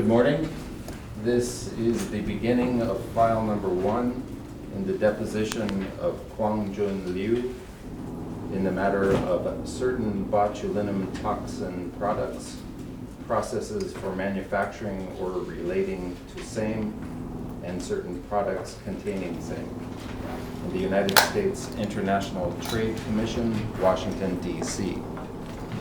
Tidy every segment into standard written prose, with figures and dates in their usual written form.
Good morning. This is the beginning of file number 1 in the deposition of Kwang Jun Liu in the matter of certain botulinum toxin products, processes for manufacturing or relating to same, and certain products containing same. In the United States International Trade Commission, Washington, D.C.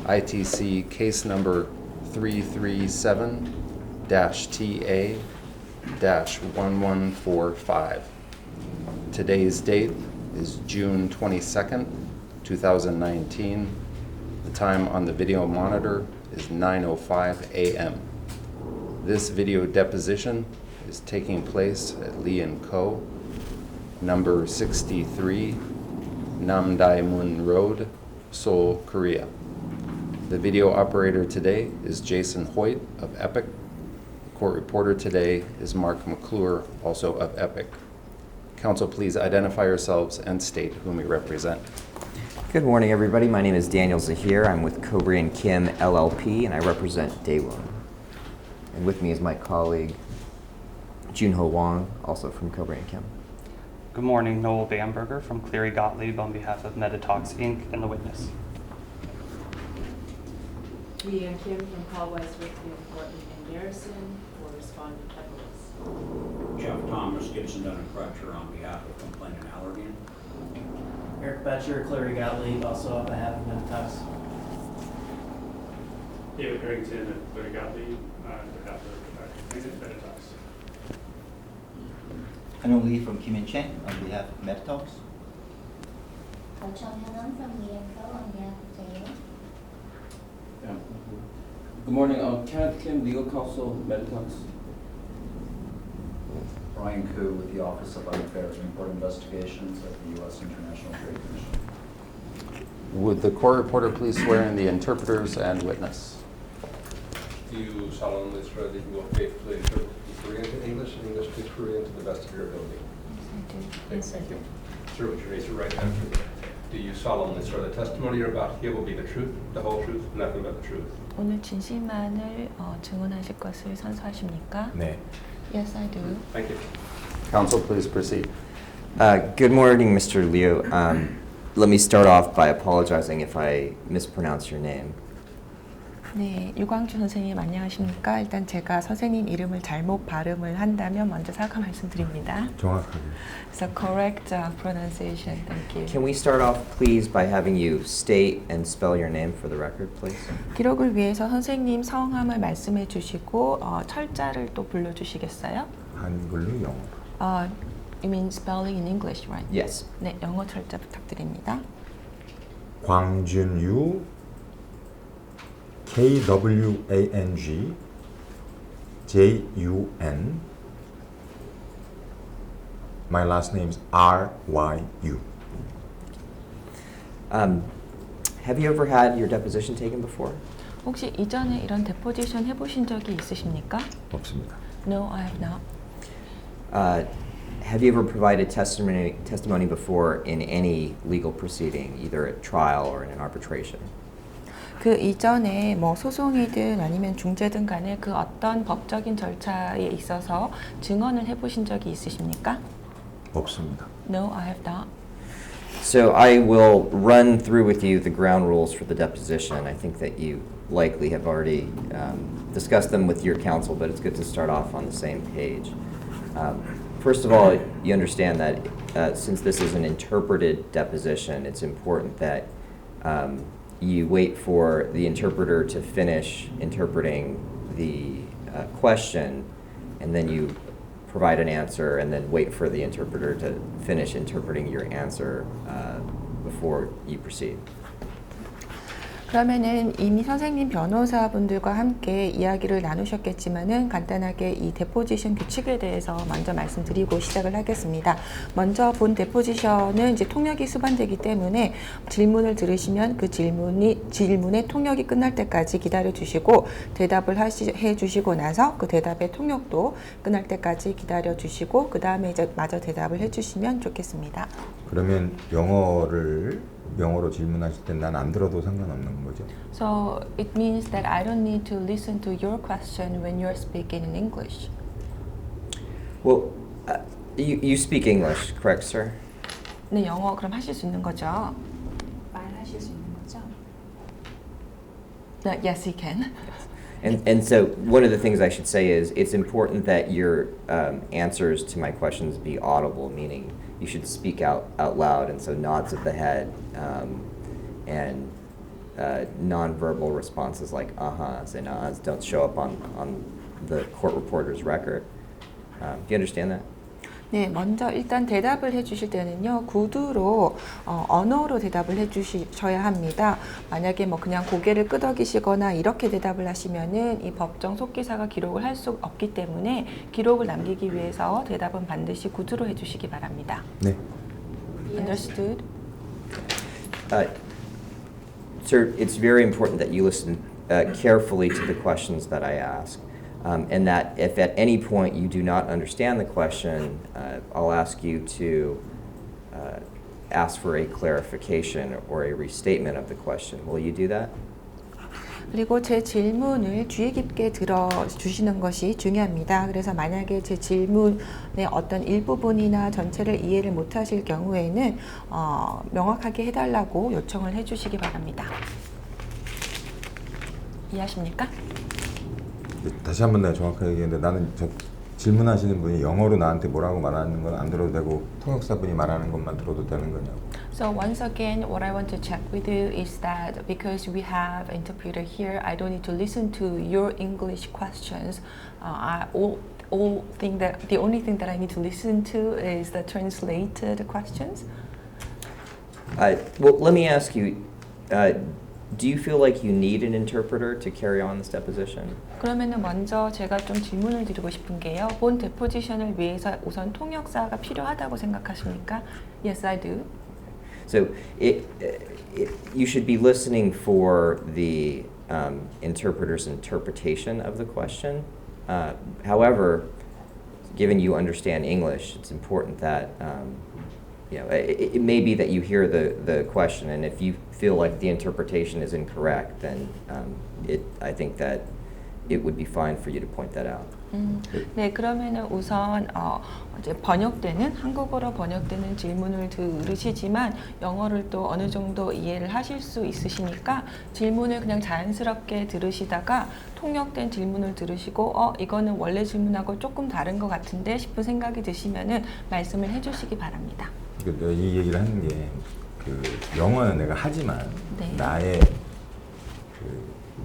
ITC case number 337-TA-1145. Today's date is June 22nd, 2019. The time on the video monitor is 9:05 a.m. This video deposition is taking place at Lee & Co., number 63, Namdaemun Road, Seoul, Korea. The video operator today is Jason Hoyt of Epic. The court reporter today is Mark McClure, also of Epic. Counsel, please identify yourselves and state whom you represent. Good morning, everybody. My name is Daniel Zahir. I'm with Kobre & Kim LLP, and I represent Daewoo. And with me is my colleague, Junho Wang, also from Kobre & Kim. Good morning, Noel Bamberger from Cleary Gottlieb on behalf of Meditox Inc. and the witness. Leanne Kim from Paul Weiss, Whitfield, Horton, and Garrison for respondent appellants. Jeff Thomas, Gibson, Dun & Crutcher on behalf of complainant Allergan. Eric Betcher, Cleary Gottlieb, also on behalf of Meditox. David Harrington at Cleary Gottlieb on behalf of complainant Meditox. Hanung Lee from Kim and Cheng on behalf of Meditox. Chong Hanon from Lee & Co. on behalf of Daewoo. Good morning, Kenneth Kim, legal counsel, Meditox. Brian Koo with the Office of Affairs and Import Investigations at the U.S. International Trade Commission. Would the court reporter please swear in the interpreters and witness? Do you solemnly swear that you will faithfully interpret Korean to English and English to Korean to the best of your ability? Yes, I do. Thank you. Sir, would you raise your right hand? Do you solemnly swear the testimony you're about to give will be the truth, the whole truth, nothing but the truth? 오늘 진실만을 증언하실 것을 선서하십니까? 네. Yes, I do. Thank you. Counsel, please proceed. Good morning, Mr. Liu. Let me start off by apologizing if I mispronounce your name. 네, 유광주 선생님 안녕하십니까? 일단 제가 선생님 이름을 잘못 발음을 한다면 먼저 사과 말씀드립니다. 정확하게. So correct pronunciation. Thank you. Can we start off, please, by having you state and spell your name for the record, please? 기록을 위해서 선생님 성함을 말씀해 주시고 철자를 또 불러주시겠어요? 한글로 영어로. You mean spelling in English, right? Yes. 네, 영어 철자 부탁드립니다. 광준유 KWANG JUN. My last name is RYU. Have you ever had your deposition taken before? 혹시 이전에 이런 데포지션 해보신 적이 있으십니까? 없습니다. No, I have not. Have you ever provided testimony before in any legal proceeding, either at trial or in an arbitration? 그 이전에 뭐 소송이든 아니면 중재든 간에 그 어떤 법적인 절차에 있어서 증언을 해보신 적이 있으십니까? 없습니다. No, I have not. So I will run through with you the ground rules for the deposition. I think that you likely have already discussed them with your counsel, but it's good to start off on the same page. First of all, you understand that since this is an interpreted deposition, it's important that you wait for the interpreter to finish interpreting the question, and then you provide an answer, and then wait for the interpreter to finish interpreting your answer before you proceed. 그러면은 이미 선생님 변호사분들과 함께 이야기를 나누셨겠지만은 간단하게 이 데포지션 규칙에 대해서 먼저 말씀드리고 시작을 하겠습니다. 먼저 본 데포지션은 이제 통역이 수반되기 때문에 질문을 들으시면 그 질문의 통역이 끝날 때까지 기다려 주시고 대답을 해 주시고 나서 그 대답의 통역도 끝날 때까지 기다려 주시고 그 다음에 이제 마저 대답을 해 주시면 좋겠습니다. 그러면 영어를 영어로 질문하실 땐 난 안 들어도 상관없는 거죠. So it means that I don't need to listen to your question when you're speaking in English. Well, you speak English, correct, sir? 네, 영어 그럼 하실 수 있는 거죠? 말하실 수 있는 거죠? Yes, he can. And so one of the things I should say is it's important that your answers to my questions be audible, meaning you should speak out loud, and so nods of the head and nonverbal responses like uh-huhs and ahs don't show up on the court reporter's record. Do you understand that? 네, 먼저 일단 대답을 해주실 때는요, 구두로 언어로 대답을 해주셔야 합니다. 만약에 뭐 그냥 고개를 끄덕이시거나 이렇게 대답을 하시면은 이 법정 속기사가 기록을 할 수 없기 때문에 기록을 남기기 위해서 대답은 반드시 구두로 해주시기 바랍니다. 네. Understood? Sir, it's very important that you listen carefully to the questions that I ask. And that if at any point you do not understand the question, I'll ask you to ask for a clarification or a restatement of the question. Will you do that? 그리고 제 질문을 주의 깊게 들어주시는 것이 중요합니다. 그래서 만약에 제 질문의 어떤 일부분이나 전체를 이해를 못하실 경우에는 명확하게 해달라고 요청을 해주시기 바랍니다. 이해하십니까? 다시 한번 내가 정확하게 얘기했는데 나는 질문하시는 분이 영어로 나한테 뭐라고 말하는 건 안 들어도 되고 통역사분이 말하는 것만 들어도 되는 거냐고. So once again, what I want to check with you is that because we have interpreter here, I don't need to listen to your English questions. The only thing that I need to listen to is the translated questions. Well, let me ask you, do you feel like you need an interpreter to carry on this deposition? 그러면은 먼저 제가 좀 질문을 드리고 싶은 게요. 본 데포지션을 위해서 우선 통역사가 필요하다고 생각하십니까? Yes, I do. So you should be listening for the interpreter's interpretation of the question. However, given you understand English, it's important that it may be that you hear the question, and if you feel like the interpretation is incorrect, then I think that it would be fine for you to point that out. 네, 그러면은 우선 이제 번역되는 한국어로 번역되는 질문을 들으시지만 영어를 또 어느 정도 이해를 하실 수 있으시니까 질문을 그냥 자연스럽게 들으시다가 통역된 질문을 들으시고 이거는 원래 질문하고 조금 다른 것 같은데 싶은 생각이 드시면은 말씀을 해주시기 바랍니다. 내가 이 얘기를 하는 게 영어는 내가 하지만 네. 나의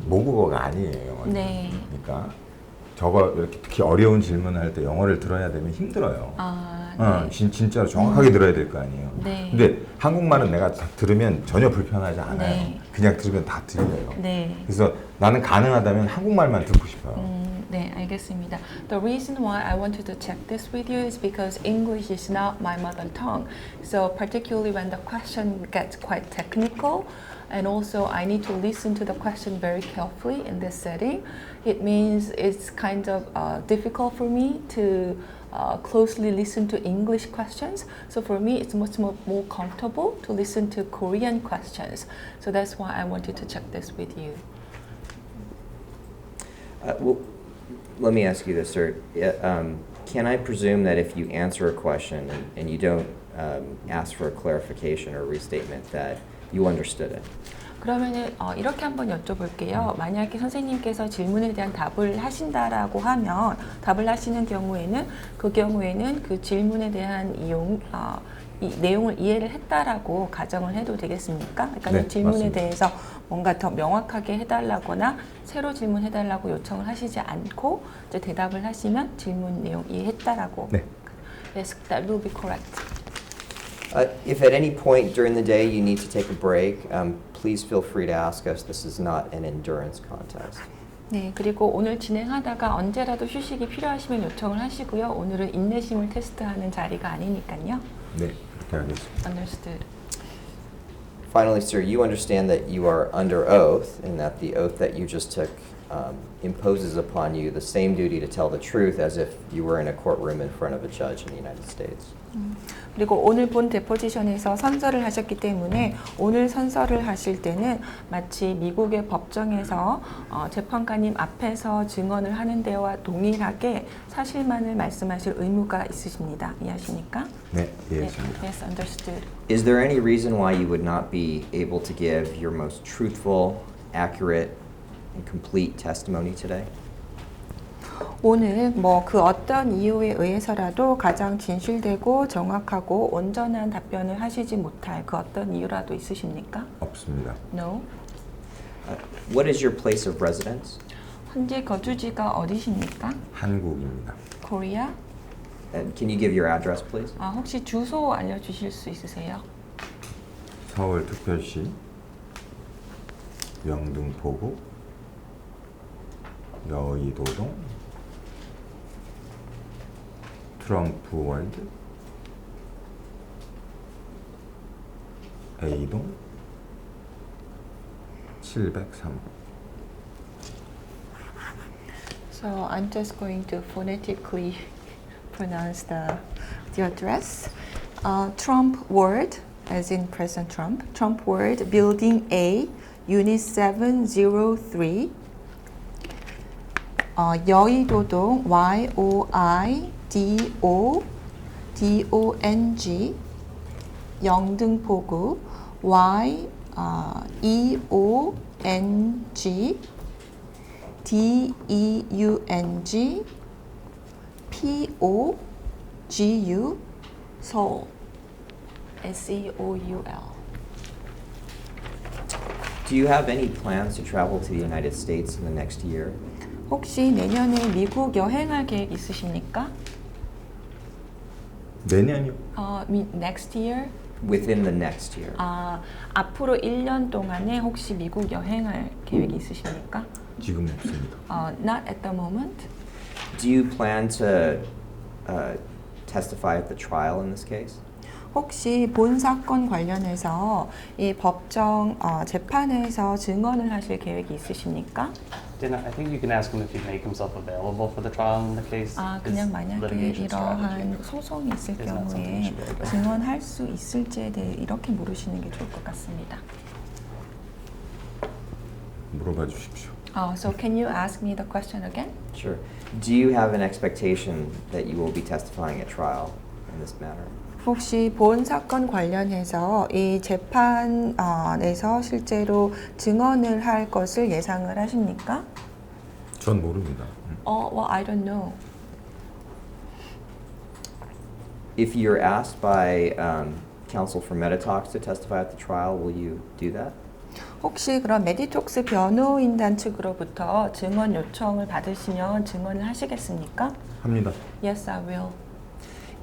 모국어가 아니에요. 영어는. 네. 그러니까 저거 이렇게 특히 어려운 질문을 할 때 영어를 들어야 되면 힘들어요. 네. 진짜로 정확하게 들어야 될 거 아니에요. 네. 근데 한국말은 내가 들으면 전혀 불편하지 않아요. 네. 그냥 들으면 다 들려요. 네. 그래서 나는 가능하다면 한국말만 듣고 싶어요. 네, 알겠습니다. The reason why I wanted to check this with you is because English is not my mother tongue. So particularly when the question gets quite technical, and also I need to listen to the question very carefully in this setting, it means it's kind of difficult for me to closely listen to English questions. So for me, it's much more comfortable to listen to Korean questions. So that's why I wanted to check this with you. Well, let me ask you this, sir. Can I presume that if you answer a question and you don't ask for a clarification or restatement, that you understood it? 그러면은 이렇게 한번 여쭤볼게요. 만약에 선생님께서 질문에 대한 답을 하신다라고 하면 답을 하시는 경우에는 그 질문에 대한 이 내용을 이해를 했다라고 가정을 해도 되겠습니까? 그러니까 네, 질문에 맞습니다. 대해서 뭔가 더 명확하게 해달라거나 새로 질문해달라고 요청을 하시지 않고 이제 대답을 하시면 질문 내용 이해했다라고. 네. Yes, that will be correct. If at any point during the day you need to take a break, please feel free to ask us. This is not an endurance contest. 네, 그리고 오늘 진행하다가 언제라도 휴식이 필요하시면 요청을 하시고요. 오늘은 인내심을 테스트하는 자리가 아니니까요. 네, 그렇게 하겠습니다. Understood. Finally, sir, you understand that you are under oath and that the oath that you just took imposes upon you the same duty to tell the truth as if you were in a courtroom in front of a judge in the United States. 그리고 오늘 본 데포지션에서 선서를 하셨기 때문에 오늘 선서를 하실 때는 마치 미국의 법정에서 재판관님 앞에서 증언을 하는 데와 동일하게 사실만을 말씀하실 의무가 있으십니다. 이해하십니까? 네, 이해했습니다. Yes, understood. Is there any reason why you would not be able to give your most truthful, accurate, and complete testimony today? 오늘 뭐 그 어떤 이유에 의해서라도 가장 진실되고 정확하고 온전한 답변을 하시지 못할 그 어떤 이유라도 있으십니까? 없습니다. No. What is your place of residence? 현재 거주지가 어디십니까? 한국입니다. Korea. And can you give your address, please? 혹시 주소 알려주실 수 있으세요? 서울특별시 영등포구 여의도동 트럼프월드 A동 703. So I'm just going to phonetically pronounce the address. Trump Ward, as in President Trump. Trump Ward, Building A, Unit 703. 여의도동 YOIDODONG 영등포구 YEONG DEUNG POGU 서울 SEOUL. Do you have any plans to travel to the United States in the next year? 혹시 내년에 미국 여행할 계획 있으십니까? 내년이요? Next year? Within the next year. 앞으로 1년 동안에 혹시 미국 여행할 계획이 있으십니까? 지금 없습니다. Not at the moment. Do you plan to testify at the trial in this case? 혹시 본 사건 관련해서 이 법정 재판에서 증언을 하실 계획이 있으십니까? Then I think you can ask him if he'd make himself available for the trial in the case. 그냥 His 만약에 litigation strategy. 이러한 소송이 있을 Is not something you 경우에 should worry about. 증언할 수 있을지에 대해 이렇게 물으시는 게 좋을 것 같습니다. 물어봐 주십시오. So can you ask me the question again? Sure. Do you have an expectation that you will be testifying at trial in this matter? 혹시 본 사건 관련해서 이 재판에서 실제로 증언을 할 것을 예상을 하십니까? 전 모릅니다. Well, I don't know. If you're asked by counsel for Metatalks to testify at the trial, will you do that? 혹시 그럼 메디톡스 변호인단 측으로부터 증언 요청을 받으시면 증언을 하시겠습니까? 합니다. Yes, I will.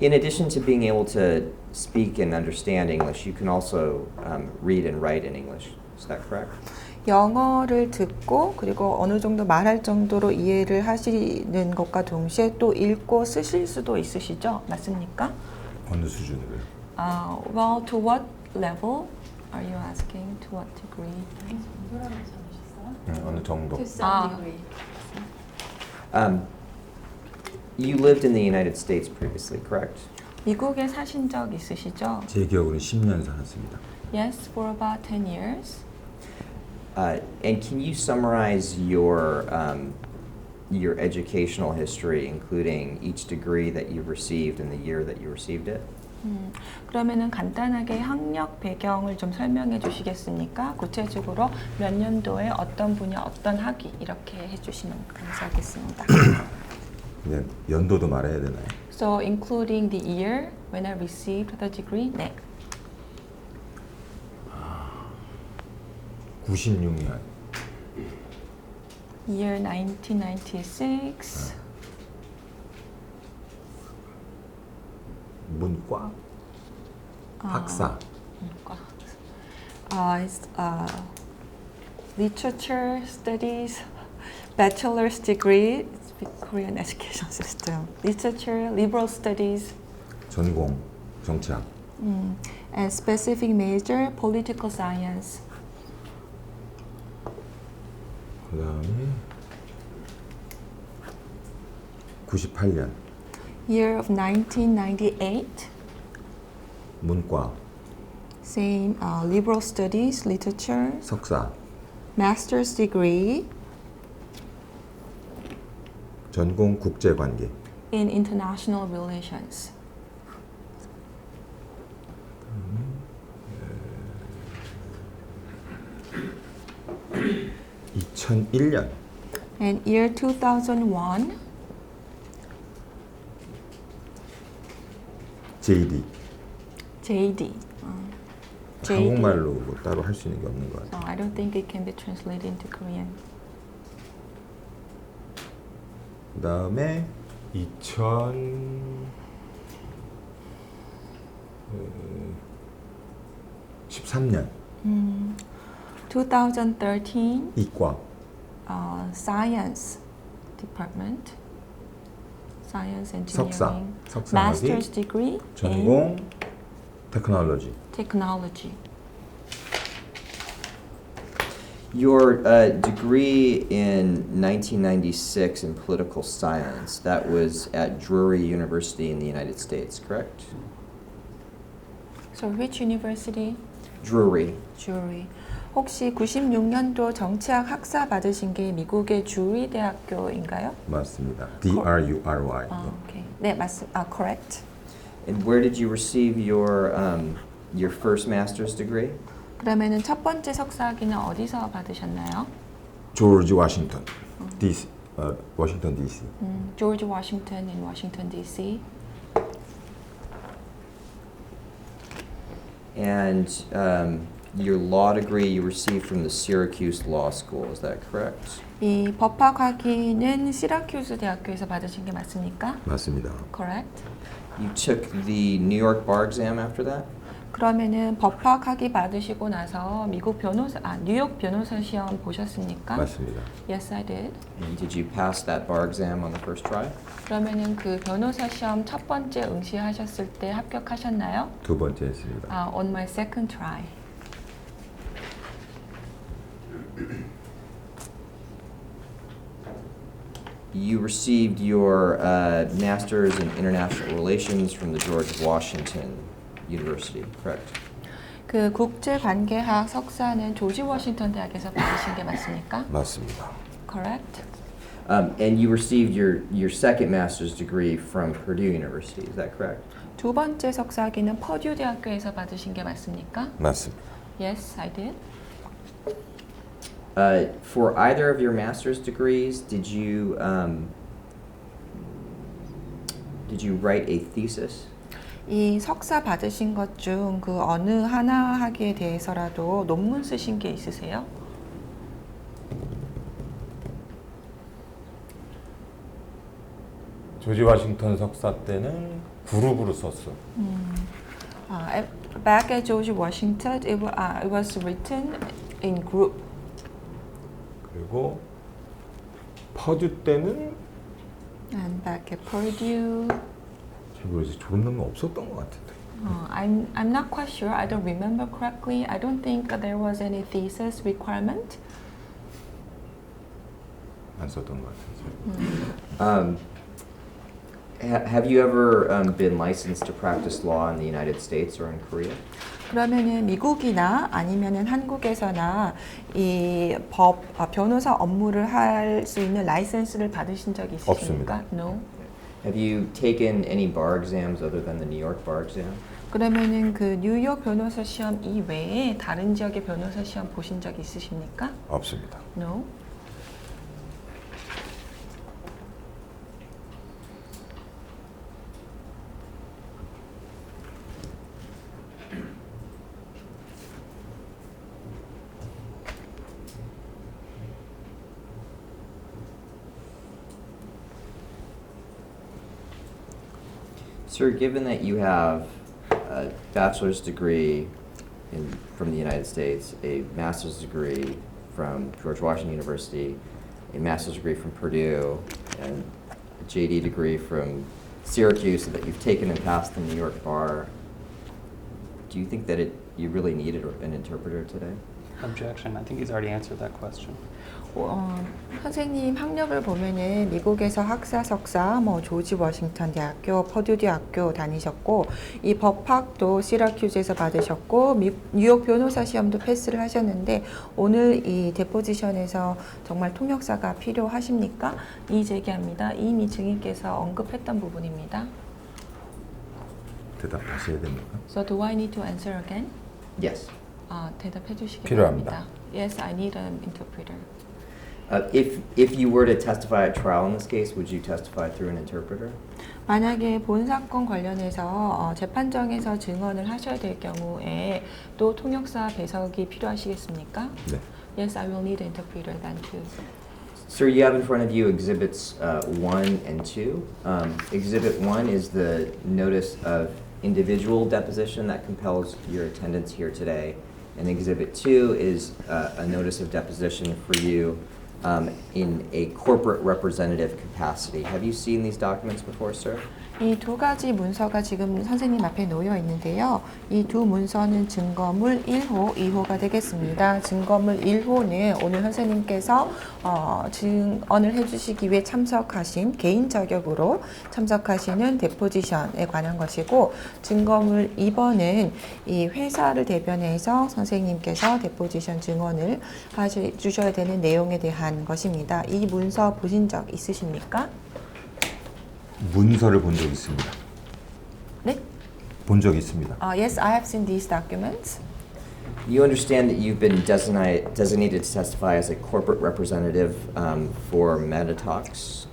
In addition to being able to speak and understand English, you can also read and write in English. Is that correct? 영어를 듣고 그리고 어느 정도 말할 정도로 이해를 하시는 것과 동시에 또 읽고 쓰실 수도 있으시죠? 맞습니까? 어느 수준으로요? Well, to what level are you asking? To what degree? 어느 정도? To some degree. You lived in the United States previously, correct? 미국에 사신 적 있으시죠? 제 기억으로는 10년 살았습니다. Yes, for about 10 years. And can you summarize your educational history, including each degree that you've received and the year that you received it? 그러면은 간단하게 학력 배경을 좀 설명해 주시겠습니까? 구체적으로 몇 년도에 어떤 분야 어떤 학위 이렇게 해주시면 감사하겠습니다. 네, 연도도 말해야 되나요? So including the year when I received the degree? 네. 96년. Year 1996. 문과? 학사. 문과. It's literature studies, bachelor's degree. Korean education system. Literature, liberal studies. 전공, 정치학. And specific major, political science. 그 다음에 98년 Year of 1998. 문과 Same liberal studies, literature, 석사 master's degree 전공 국제관계 in international relations. 2001년 And year 2001. JD JD. 한국말로 뭐 따로 할 수 있는 게 없는 것 같아요. So I don't think it can be translated into Korean. 그 다음에 2013년 2013. 이과 Science department. Science 석사, engineering. 석사학위, Master's degree 전공 in 테크놀로지. technology. Your degree in 1996 in political science, that was at Drury University in the United States, correct? So which university? Drury. 주리. 혹시 96년도 정치학 학사 받으신 게 미국의 주리 대학교인가요? 맞습니다. DRURY. 오케이. 네, 맞습니다. Correct. And where did you receive your first master's degree? 그러면은 첫 번째 석사학위는 어디서 받으셨나요? 조지 워싱턴, DC, 워싱턴 DC. George Washington in Washington D.C. And your law degree you received from the Syracuse Law School, is that correct? 이 법학학위는 시라큐스 대학교에서 받으신 게 맞습니까? 맞습니다. Correct. You took the New York bar exam after that? 그러면은 법학학위 받으시고 나서 뉴욕 변호사 시험 보셨습니까? 맞습니다. Yes, I did. And did you pass that bar exam on the first try? 그러면은 그 변호사 시험 첫 번째 응시하셨을 때 합격하셨나요? 두 번째 했습니다. On my second try. You received your master's in international relations from the George Washington University, correct? 그 국제관계학 석사는 조지 워싱턴 대학에서 받으신 게 맞습니까? 맞습니다. Correct. And you received your second master's degree from Purdue University, is that correct? 두 번째 석사학위는 퍼듀 대학교에서 받으신 게 맞습니까? 맞습니다. Yes, I did. For either of your master's degrees, did you write a thesis? 이 석사 받으신 것 중 그 어느 하나 학위에 대해서라도 논문 쓰신 게 있으세요? 조지 워싱턴 석사 때는 그룹으로 썼어. Back at George Washington, it was written in group. 그리고 퍼듀 때는 And back at Purdue, 잘 모르겠어요. 존는 없었던 것 같은데. I'm not quite sure. I don't remember correctly. I don't think there was any thesis requirement. 안 썼던 것 같아요. Have you ever been licensed to practice law in the United States or in Korea? 그러면은 미국이나 아니면은 한국에서나 이 변호사 업무를 할 수 있는 라이센스를 받으신 적이 있으십니까? 없습니다. No. Have you taken any bar exams other than the New York bar exam? 그러면은 그 뉴욕 변호사 시험 이외에 다른 지역의 변호사 시험 보신 적 있으십니까? 없습니다. No. Sir, given that you have a bachelor's degree from the United States, a master's degree from George Washington University, a master's degree from Purdue, and a JD degree from Syracuse that you've taken and passed the New York bar, do you think that you really needed an interpreter today? Objection. I think he's already answered that question. 선생님 학력을 보면은 미국에서 학사, 석사, 조지 워싱턴 대학교, 퍼듀 대학교 다니셨고 이 법학도 시라큐즈에서 받으셨고 뉴욕 변호사 시험도 패스를 하셨는데 오늘 이 데포지션에서 정말 통역사가 필요하십니까? 이의 제기합니다. 이미 증인께서 언급했던 부분입니다. 대답하셔야 됩니까? So do I need to answer again? Yes. 대답해 주시기 필요합니다. 바랍니다. Yes, I need an interpreter. If you were to testify at trial in this case, would you testify through an interpreter? 만약에 본 사건 관련해서 재판정에서 증언을 하셔야 될 경우에 또 통역사 배석이 필요하시겠습니까? 네. Yes, I will need an interpreter then too. Sir, you have in front of you Exhibits 1 and 2. Exhibit 1 is the notice of individual deposition that compels your attendance here today. And Exhibit 2 is a notice of deposition for you in a corporate representative capacity. Have you seen these documents before, sir? 이 두 가지 문서가 지금 선생님 앞에 놓여 있는데요. 이 두 문서는 증거물 1호, 2호가 되겠습니다. 증거물 1호는 오늘 선생님께서 증언을 해주시기 위해 참석하신 개인 자격으로 참석하시는 데포지션에 관한 것이고 증거물 2번은 이 회사를 대변해서 선생님께서 데포지션 증언을 주셔야 되는 내용에 대한 것입니다. 이 문서 보신 적 있으십니까? 문서를 본 적 있습니다. 네? 본 적 있습니다. Yes, I have seen these documents. You understand that you've been designated to testify as a corporate representative for Metatalks?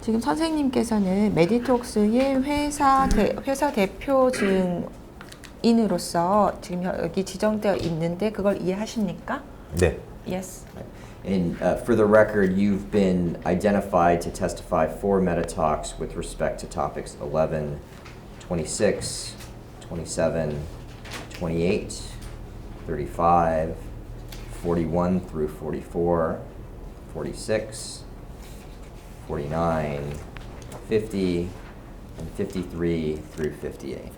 지금 선생님께서는 메디톡스의 회사 대표 증인으로서 지금 여기 지정되어 있는데 그걸 이해하십니까? 네. Yes. And for the record, you've been identified to testify for Metatalks with respect to topics 11, 26, 27, 28, 35, 41 through 44, 46, 49, 50, and 53 through 58.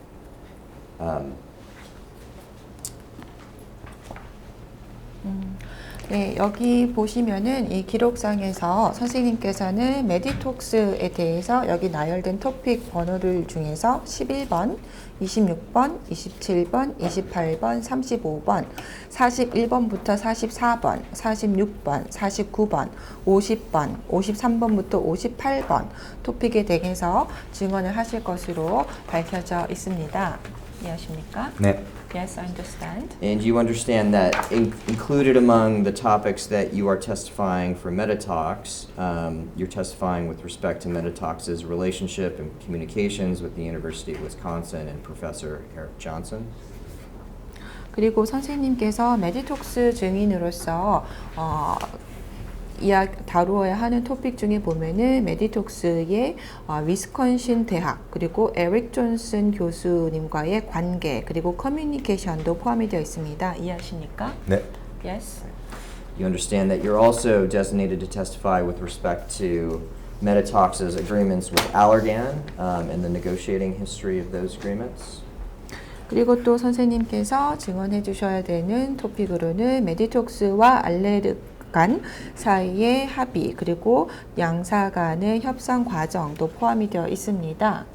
네, 여기 보시면은 이 기록상에서 선생님께서는 메디톡스에 대해서 여기 나열된 토픽 번호를 중에서 11번, 26번, 27번, 28번, 35번, 41번부터 44번, 46번, 49번, 50번, 53번부터 58번 토픽에 대해서 증언을 하실 것으로 밝혀져 있습니다. 이해하십니까? 네. Yes, I understand. And you understand that included among the topics that you are testifying for Metatalks, you're testifying with respect to Metatalks' relationship and communications with the University of Wisconsin and Professor Eric Johnson. 그리고 선생님께서 메디톡스 증인으로서 다루어야 하는 토픽 중에 보면은 메디톡스의 위스콘신 대학 그리고 에릭 존슨 교수님과의 관계 그리고 커뮤니케이션도 포함이 되어 있습니다. 이해하십니까? 네. Yes. You understand that you're also designated to testify with respect to Metatalks' agreements with Allergan and the negotiating history of those agreements. 그리고 또 선생님께서 증언해 주셔야 되는 토픽으로는 메디톡스와 알레르간 사이의 합의 그리고 양사 간의 협상 과정도 포함이 되어 있습니다.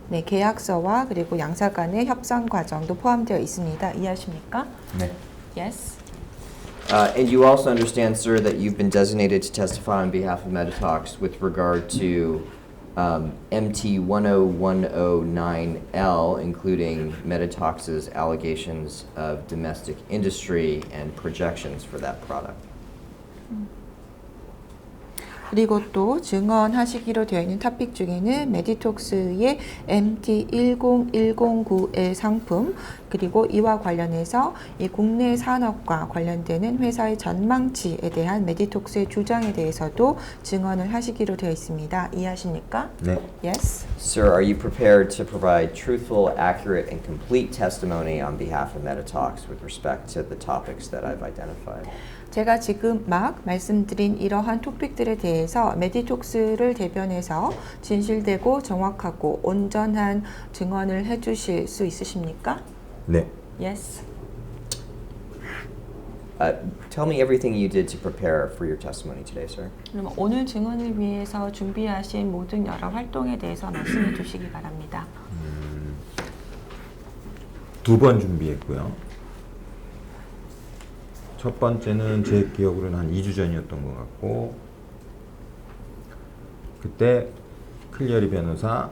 네, 계약서와 그리고 양사 간의 협상 과정도 포함되어 있습니다. 이해하십니까? 네. Yes. And you also understand, sir, that you've been designated to testify on behalf of Metatalks with regard to MT 10109L, including Metatalks' allegations of domestic industry and projections for that product. 그리고 또 증언하시기로 되어 있는 토픽 중에는 메디톡스의 MT10109의 상품 그리고 이와 관련해서 이 국내 산업과 관련되는 회사의 전망치에 대한 메디톡스의 주장에 대해서도 증언을 하시기로 되어 있습니다. 이해하십니까? 네. Yes. Sir, are you prepared to provide truthful, accurate, and complete testimony on behalf of Metatalks with respect to the topics that I've identified? 제가 지금 막 말씀드린 이러한 토픽들에 대해서 메디톡스를 대변해서 진실되고 정확하고 온전한 증언을 해주실 수 있으십니까? 네. Yes. Tell me everything you did to prepare for your testimony today, sir. 그럼 오늘 증언을 위해서 준비하신 모든 여러 활동에 대해서 말씀해 주시기 바랍니다. 2번 준비했고요. 첫 번째는 제 기억으로는 한 2주 전이었던 것 같고, 그때 클리어리 변호사,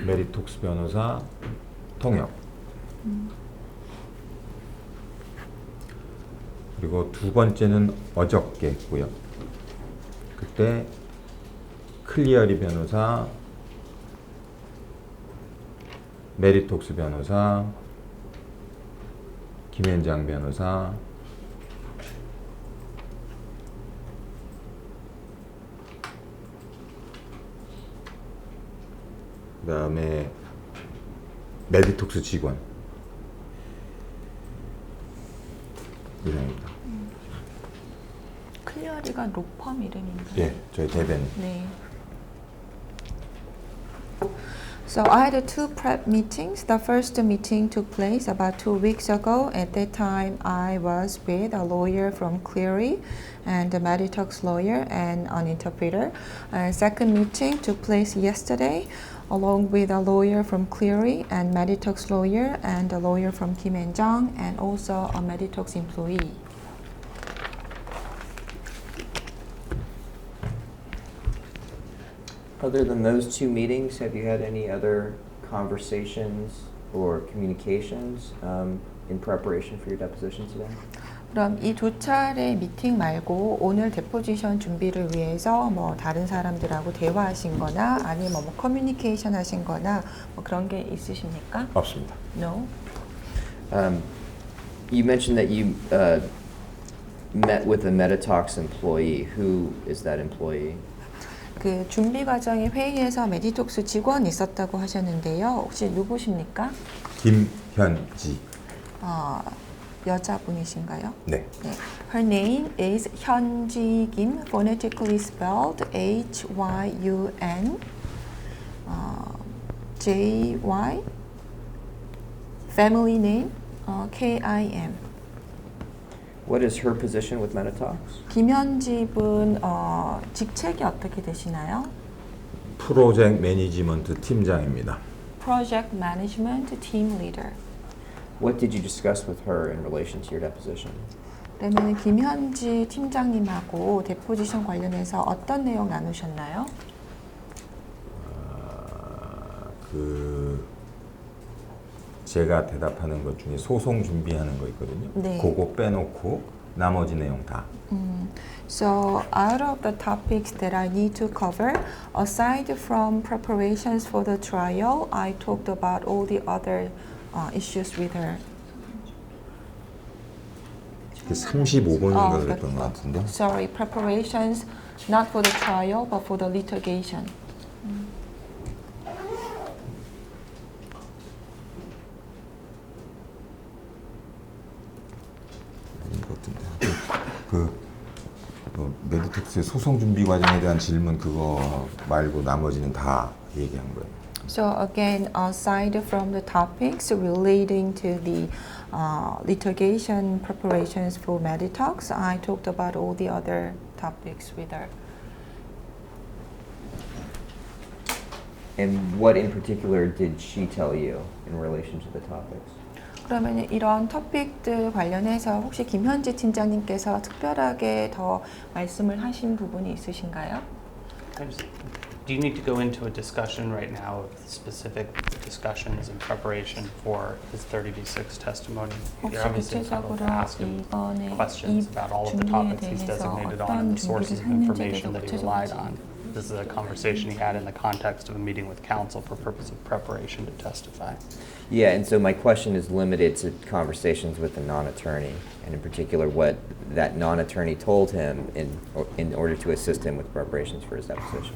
메리톡스 변호사, 통역. 그리고 두 번째는 어저께 했고요. 그때 클리어리 변호사, 메리톡스 변호사, 김현장 변호사, 그 다음에 메디톡스 직원 이상입니다. 클리어리가 로펌 이름인가요? 예, 저희 대변인. 네. So I had two prep meetings. The first meeting took place about 2 weeks ago. At that time, I was with a lawyer from Cleary and a Meditox lawyer and an interpreter. Second meeting took place yesterday, along with a lawyer from Cleary and Meditox lawyer and a lawyer from Kim and Jong and also a Meditox employee. Other than those two meetings, have you had any other conversations or communications in preparation for your deposition today? 그럼 이 두 차례 미팅 말고 오늘 데포지션 준비를 위해서 뭐 다른 사람들하고 대화하신 거나 아니면 뭐 커뮤니케이션 하신 거나 뭐 그런 게 있으십니까? 없습니다. No. You mentioned that you met with a Meditox employee. Who is that employee? 그 준비 과정에 회의에서 메디톡스 직원이 있었다고 하셨는데요. 혹시 누구십니까? 김현지. 여자분이신가요? 네. 네. Her name is 현지 김, phonetically spelled H-Y-U-N J-Y. Family name K-I-M. What is her position with Meditox? 김현지 분 직책이 어떻게 되시나요? 프로젝트 매니지먼트 팀장입니다. Project Management Team Leader. What did you discuss with her in relation to your deposition? 그러면 김현지 팀장님하고 데포지션 관련해서 어떤 내용 나누셨나요? 제가 대답하는 것 중에 소송 준비하는 거 있거든요. 네. 그거 빼놓고 나머지 내용 다. So out of the topics that I need to cover, aside from preparations for the trial, I talked about all the other issues with her. 35번인가 그랬던 것 같은데. Sorry, preparations not for the trial but for the litigation. 아닌 것 같은데. 메디톡스의 소송 준비 과정에 대한 질문 그거 말고 나머지는 다 얘기한 거예요. So again, aside from the topics relating to the litigation preparations for Meditox, I talked about all the other topics with her. And what in particular did she tell you in relation to the topics? 그러면 이런 토픽들 관련해서 혹시 김현지 팀장님께서 특별하게 더 말씀을 하신 부분이 있으신가요? Do you need to go into a discussion right now of specific discussions in preparation for his 30B6 testimony? 혹시 You're obviously entitled to 구체적으로 ask him 이번에 이 questions about all of the 준비에 topics he's 대해서 designated on 어떤 and the sources 준비를 of information 했는지에 that he 대해서 relied 구체적으로 on. This is a conversation he had in the context of a meeting with counsel for purpose of preparation to testify. Yeah, and so my question is limited to conversations with the non-attorney, and in particular what that non-attorney told him in order to assist him with preparations for his deposition.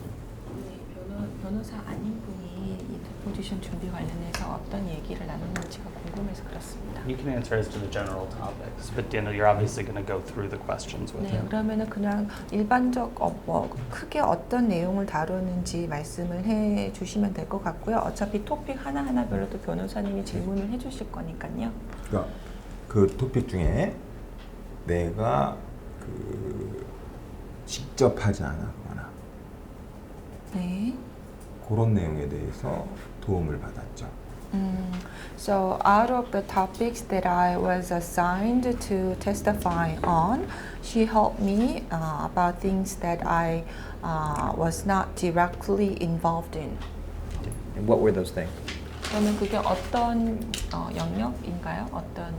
변호사 아닌 분이 이 데포지션 준비 관련해서 어떤 얘기를 나눴는지가 궁금해서 그렇습니다. You can answer as to the general topics, but Daniel, you're obviously going to go through the questions with 네, him. 그러면은 그냥 일반적 뭐 크게 어떤 내용을 다루는지 말씀을 해 주시면 될 것 같고요. 어차피 토픽 하나하나별로 또 변호사님이 질문을 해 주실 거니까요. 그러니까 그 토픽 중에 내가 그 직접 하지 않았거나 네. 그런 내용에 대해서 도움을 받았죠. So out of the topics that I was assigned to testify on, she helped me about things that I was not directly involved in. And what were those things? 그러면 그게 어떤 영역인가요? 어떤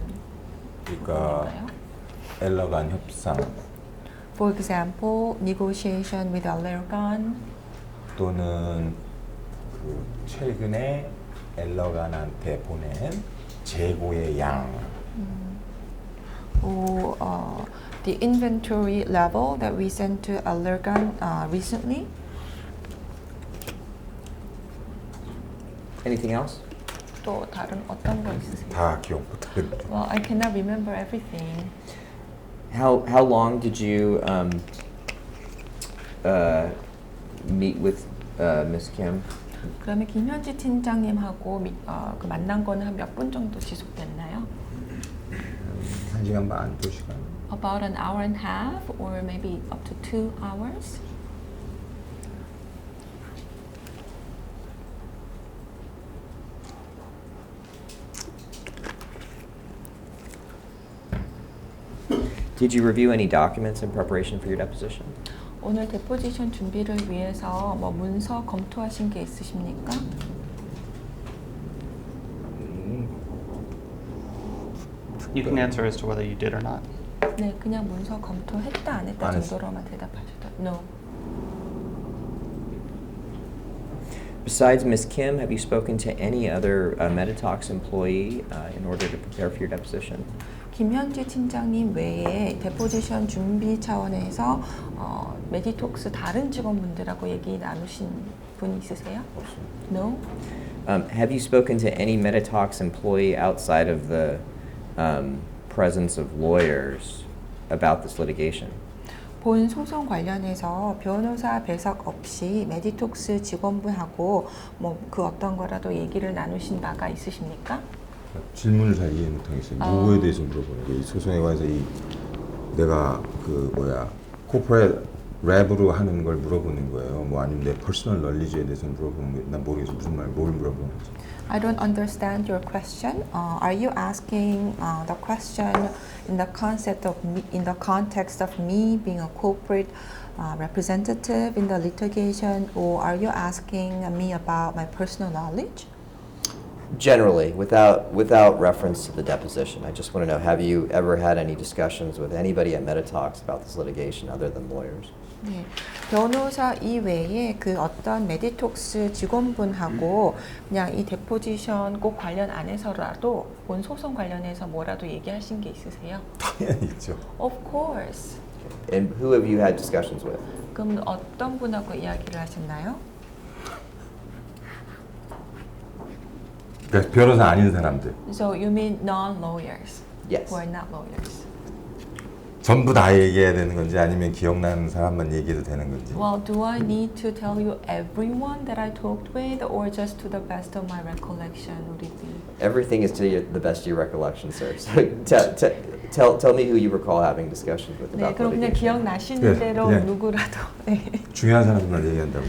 그러니까 부분인가요? 엘러간 협상 For example, negotiation with Allergan, 또는 그 최근에 엘러간한테 보낸 재고의 양 or the inventory level that we sent to Allergan recently. Anything else? 또 다른 어떤 거 있으세요? 다 기억 못하겠네. Well, I cannot remember everything. How long did you meet with Ms. Kim? 그러면 김현지 팀장님하고 그 만난 거는 한 몇 분 정도 지속됐나요? 1시간 반, 2시간. About an hour and a half, or maybe up to 2 hours. Did you review any documents in preparation for your deposition? 오늘 데포지션 준비를 위해서 뭐 문서 검토하신 게 있으십니까? You can answer as to whether you did or not. 네, 그냥 문서 검토했다 안 했다 안 했어. 정도로만 대답하셔도. No. Besides Ms. Kim, have you spoken to any other Meditox employee in order to prepare for your deposition? 김현지 팀장님 외에 데포지션 준비 차원에서 메디톡스 다른 직원분들하고 얘기 나누신 분 있으세요? No. Have you spoken to any Meditox employee outside of the presence of lawyers about this litigation? 본 소송 관련해서 변호사 배석 없이 메디톡스 직원분하고 뭐 그 어떤 거라도 얘기를 나누신 바가 있으십니까? 질문을 잘 이해 못하겠어요. 뭐에 대해서 물어보는 거예요? 이 소송에 관해서 내가 그 코퍼레이트 랩으로 하는 걸 물어보는 거예요. 뭐 아니면 내 퍼스널 널리지에 대해서 물어보는 거예요. 난 모르겠어. 무슨 뭘 물어보는지. I don't understand your question. Are you asking the question in the concept of me, in the context of me being a corporate representative in the litigation, or are you asking me about my personal knowledge? Generally, without reference to the deposition, I just want to know, have you ever had any discussions with anybody at Meditox about this litigation other than lawyers? 네, 변호사 이외에 그 어떤 메디톡스 직원분하고 그냥 이 데포지션 꼭 관련 안 해서라도 본 소송 관련해서 뭐라도 얘기하신 게 있으세요? 당연히 있죠. Of course. And who have you had discussions with? 그럼 어떤 분하고 이야기를 하셨나요? 그러니까 변호사 아닌 사람들. So you mean non-lawyers? Yes. Who are not lawyers? 전부 다 얘기해야 되는 건지 아니면 기억나는 사람만 얘기해도 되는 건지. Well, do I need to tell you everyone that I talked with, or just to the best of my recollection would it be? Everything is to the best of your recollection, sir. So tell me who you recall having discussions with 네, about 그럼 그냥 litigation. 기억나시는 대로 그냥 누구라도. 네. 중요한 사람만 얘기한다고.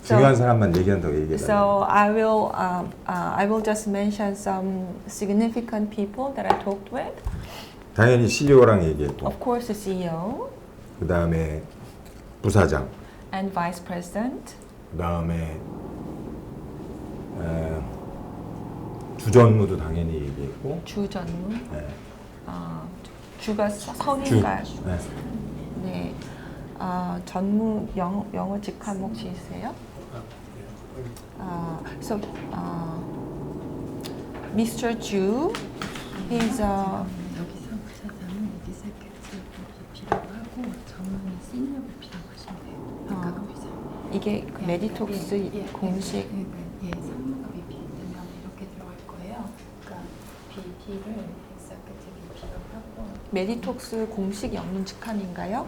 중요한 사람만 얘기한다고 얘기해. So I will just mention some significant people that I talked with. 당연히 CEO랑 얘기했고. Of course, the CEO 그 다음에 부사장. and vice president. 그 다음에 주전무도 당연히 얘기했고. 주전무. 네. 주가 성인가요? 주. 네. 네. 전무 영어 직함 혹시 있으세요? So Mr. Ju, he's 여기서 부사장은 executive도 필요로 하고 전문의 시니어도 필요하신데요. 그러니까 거기서 이게 그 메디톡스 공식. VP를 executive VP라고 하고 메디톡스 공식 영문 직함인가요?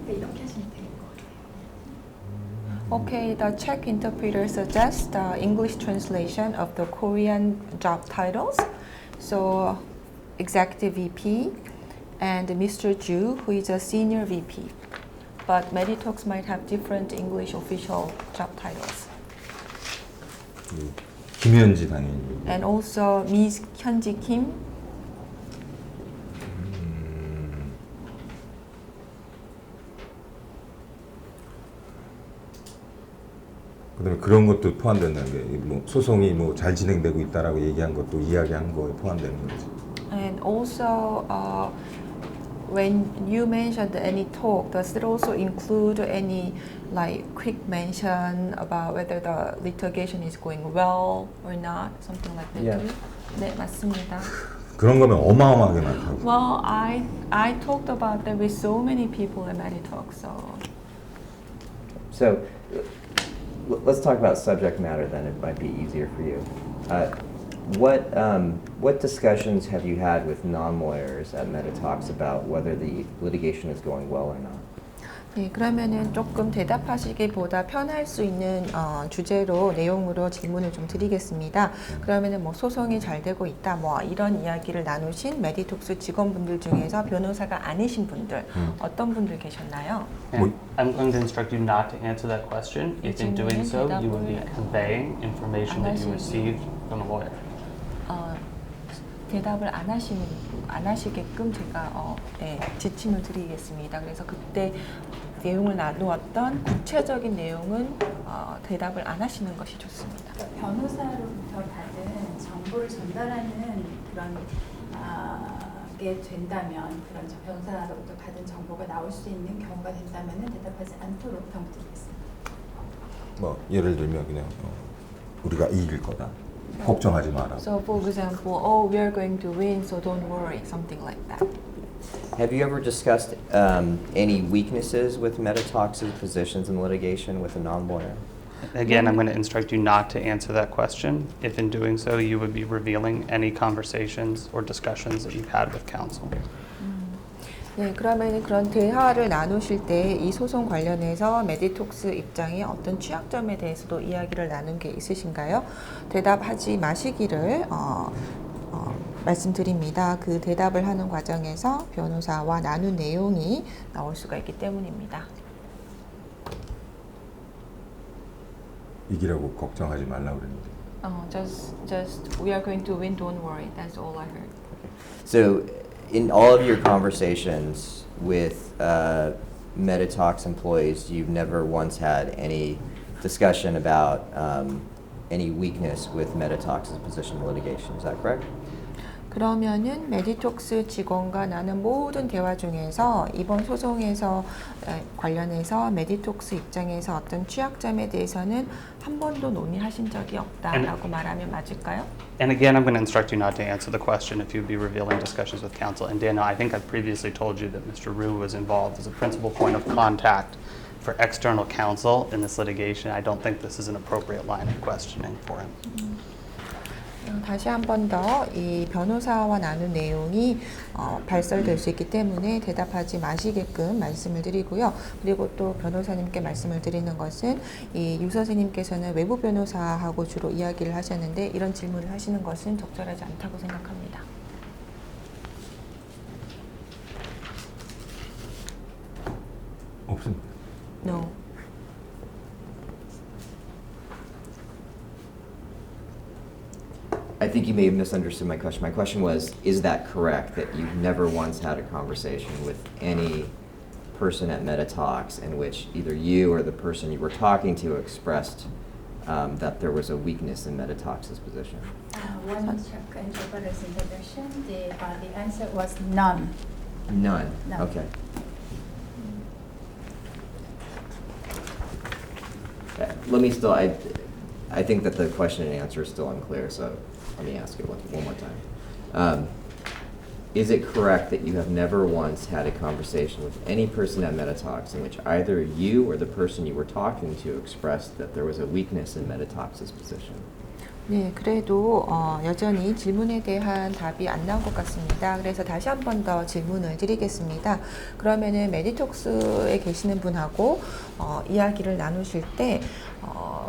네, 이렇게 하시면 될 것 같아요. Okay, the Czech interpreter suggests the English translation of the Korean job titles. So, Executive VP and Mr. Ju, who is a Senior VP. But Meditalks might have different English official job titles. 김현지 당연히. And also Ms. Hyunji Kim. 그다음에 그런 것도 포함된다는 게 뭐 소송이 뭐 잘 진행되고 있다라고 얘기한 것도 이야기한 거에 포함되는 거지. And also, when you mentioned any talk, does it also include any like quick mention about whether the litigation is going well or not, something like that? Yeah. too? 네, 맞습니다. 그런 거면 어마어마하게 많다고. Well, I talked about that with so many people at Meditalk, so. So let's talk about subject matter then. It might be easier for you. What discussions have you had with non-lawyers at Meditalks about whether the litigation is going well or not? 네, 그러면은 조금 대답하시기보다 편할 수 있는 주제로 내용으로 질문을 좀 드리겠습니다. 그러면은 뭐 소송이 잘 되고 있다, 뭐 이런 이야기를 나누신 메디톡스 직원분들 중에서 변호사가 아니신 분들 어떤 분들 계셨나요? And I'm going to instruct you not to answer that question. If in doing so, you will be conveying information that you received from a lawyer. 대답을 안 하시게끔 제가 네, 지침을 드리겠습니다. 그래서 그때 내용을 나누었던 구체적인 내용은 대답을 안 하시는 것이 좋습니다. 변호사로부터 받은 정보를 전달하는 그런 게 된다면, 그런 변호사로부터 받은 정보가 나올 수 있는 경우가 된다면 대답하지 않도록 당부드리겠습니다. 뭐 예를 들면 그냥 우리가 이길 거다. 걱정하지 마라. So for example, oh, we are going to win, so don't worry, something like that. Have you ever discussed any weaknesses with Meditalks' positions in litigation with a non-lawyer? Again, I'm going to instruct you not to answer that question. If in doing so, you would be revealing any conversations or discussions that you've had with counsel. 네, 그러면 그런 대화를 나누실 때 이 소송 관련해서 메디톡스 입장의 어떤 취약점에 대해서도 이야기를 나눈 게 있으신가요? 대답하지 마시기를 말씀드립니다. 그 대답을 하는 과정에서 변호사와 나눈 내용이 나올 수가 있기 때문입니다. 이기라고 걱정하지 말라 그랬는데. Just we are going to win, don't worry. That's all I heard. So, in all of your conversations with Meditalks employees, you've never once had any discussion about any weakness with Meditalks' position in litigation. Is that correct? 그러면은 메디톡스 직원과 나는 모든 대화 중에서 이번 소송에서 관련해서 메디톡스 입장에서 어떤 취약점에 대해서는 한 번도 논의하신 적이 없다라고 말하면 맞을까요? And again, I'm going to instruct you not to answer the question if you'd be revealing discussions with counsel. And Daniel, I think I've previously told you that Mr. Rue was involved as a principal point of contact for external counsel in this litigation. I don't think this is an appropriate line of questioning for him. 다시 한 번 더 이 변호사와 나눈 내용이 발설될 수 있기 때문에 대답하지 마시게끔 말씀을 드리고요. 그리고 또 변호사님께 말씀을 드리는 것은 이 유 선생님께서는 외부 변호사하고 주로 이야기를 하셨는데 이런 질문을 하시는 것은 적절하지 않다고 생각합니다. 없습니다. No. I think you may have misunderstood my question. My question was, is that correct, that you've never once had a conversation with any person at Meditalks in which either you or the person you were talking to expressed that there was a weakness in Meditalks' position? One Czech interpreter's intervention, the answer was none. None? None. Okay. Let me still, I think that the question and answer is still unclear, so let me ask it one more time. Is it correct that you have never once had a conversation with any person at Meditalks in which either you or the person you were talking to expressed that there was a weakness in Meditalks' position? 네, 그래도 여전히 질문에 대한 답이 안 나온 것 같습니다. 그래서 다시 한 번 더 질문을 드리겠습니다. 그러면은 메디톡스에 계시는 분하고 이야기를 나누실 때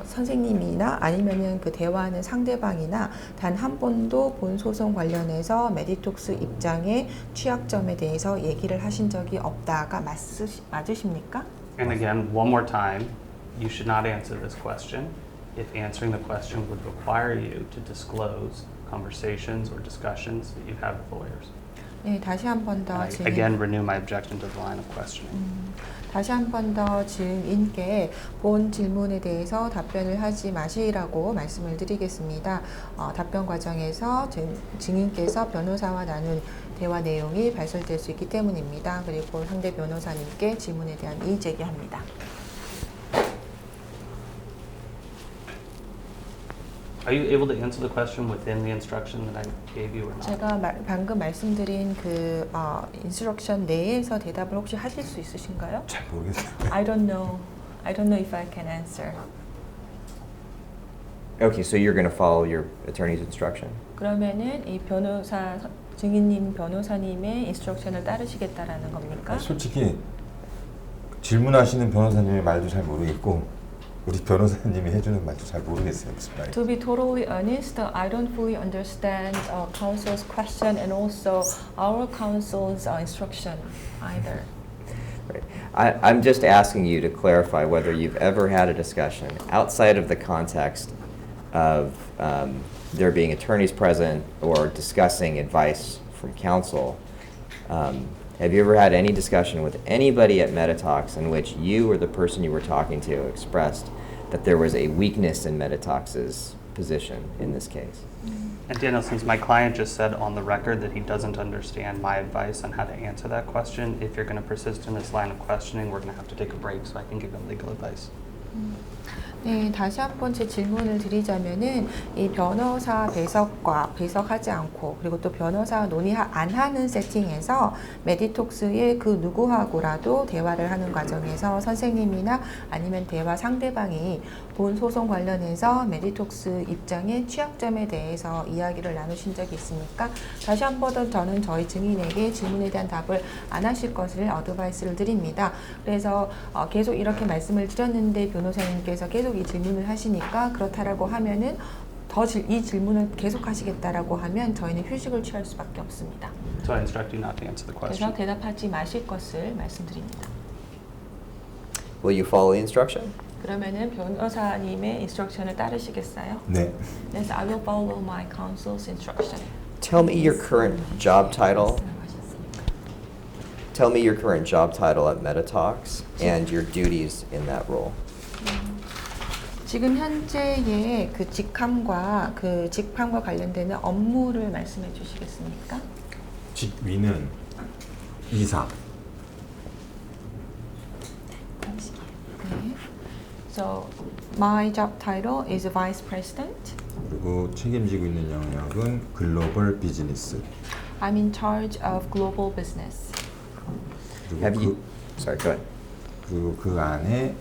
선생님이나 아니면은 그 대화하는 상대방이나 단 한 번도 본 소송 관련해서 메디톡스 입장의 취약점에 대해서 얘기를 하신 적이 없다가 맞으십니까? And again, one more time, you should not answer this question if answering the question would require you to disclose conversations or discussions that you have with lawyers. 네, 다시 한 번 더 And I again renew my objection to the line of questioning. 다시 한 번 더 증인께 본 질문에 대해서 답변을 하지 마시라고 말씀을 드리겠습니다. 답변 과정에서 증인께서 변호사와 나눈 대화 내용이 발설될 수 있기 때문입니다. 그리고 상대 변호사님께 질문에 대한 이의 제기합니다. Are you able to answer the question within the instruction that I gave you or not? 제가 방금 말씀드린 그 인스트럭션 내에서 대답을 혹시 하실 수 있으신가요? 잘 모르겠어요. I don't know. I don't know if I can answer. Okay, so you're going to follow your attorney's instruction? 그러면은 이 증인님 변호사님의 인스트럭션을 따르시겠다라는 겁니까? 솔직히 질문하시는 변호사님의 말도 잘 모르겠고 우리 변호사님이 해주는 말도 잘 모르겠어요. 무슨 말인지. To be totally honest, I don't fully understand counsel's question and also our counsel's instruction either. Right. I'm just asking you to clarify whether you've ever had a discussion outside of the context of there being attorneys present or discussing advice from counsel. Have you ever had any discussion with anybody at Meditox in which you or the person you were talking to expressed that there was a weakness in Meditox's position in this case? And Daniel, since my client just said on the record that he doesn't understand my advice on how to answer that question, if you're going to persist in this line of questioning, we're going to have to take a break so I can give him legal advice. 네, 다시 한 번 제 질문을 드리자면은 이 변호사 배석하지 않고 그리고 또 변호사 논의 안 하는 세팅에서 메디톡스의 그 누구하고라도 대화를 하는 과정에서 선생님이나 아니면 대화 상대방이 본 소송 관련해서 메디톡스 입장의 취약점에 대해서 이야기를 나누신 적이 있습니까? 다시 한 번 더 저는 저희 증인에게 질문에 대한 답을 안 하실 것을 어드바이스를 드립니다. 그래서 계속 이렇게 말씀을 드렸는데 변호사님께서 계속 이 질문을 하시니까 그렇다라고 하면은 이 질문을 계속 하시겠다라고 하면 저희는 휴식을 취할 수밖에 없습니다. So I instruct you not to answer the question. 그래서 대답하지 마실 것을 말씀드립니다. Will you follow the instruction? 그러면은 변호사님의 인스트럭션을 따르시겠어요? 네. Yes, I will follow my counsel's instruction. Tell me your current job title. Tell me your current job title at Meditox and your duties in that role. 지금 현재의 그 직함과 관련되는 업무를 말씀해 주시겠습니까? 직위는 이사. 네. So my job title is vice president. 그리고 책임지고 있는 영역은 글로벌 비즈니스. I'm in charge of global business. Have sorry, go ahead. 그리고 그 안에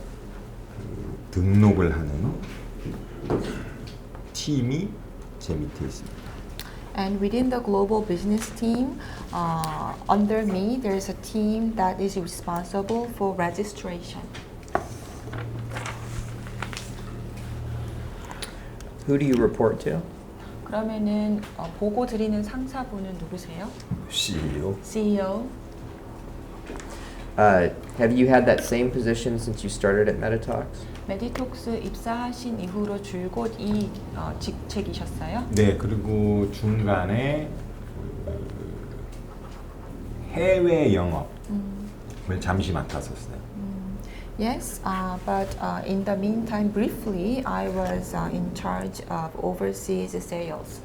등록을 하는 팀이 제 밑에 있습니다. And within the global business team, under me, there is a team that is responsible for registration. Who do you report to? 그러면은 보고 드리는 상사분은 누구세요? CEO. CEO. Have you had that same position since you started at Meditox? 메디톡스 입사하신 이후로 줄곧 이 직책이셨어요? 네, 그리고 중간에 해외 영업을 잠시 맡았었어요. Yes, but in the meantime, briefly, I was in charge of overseas sales.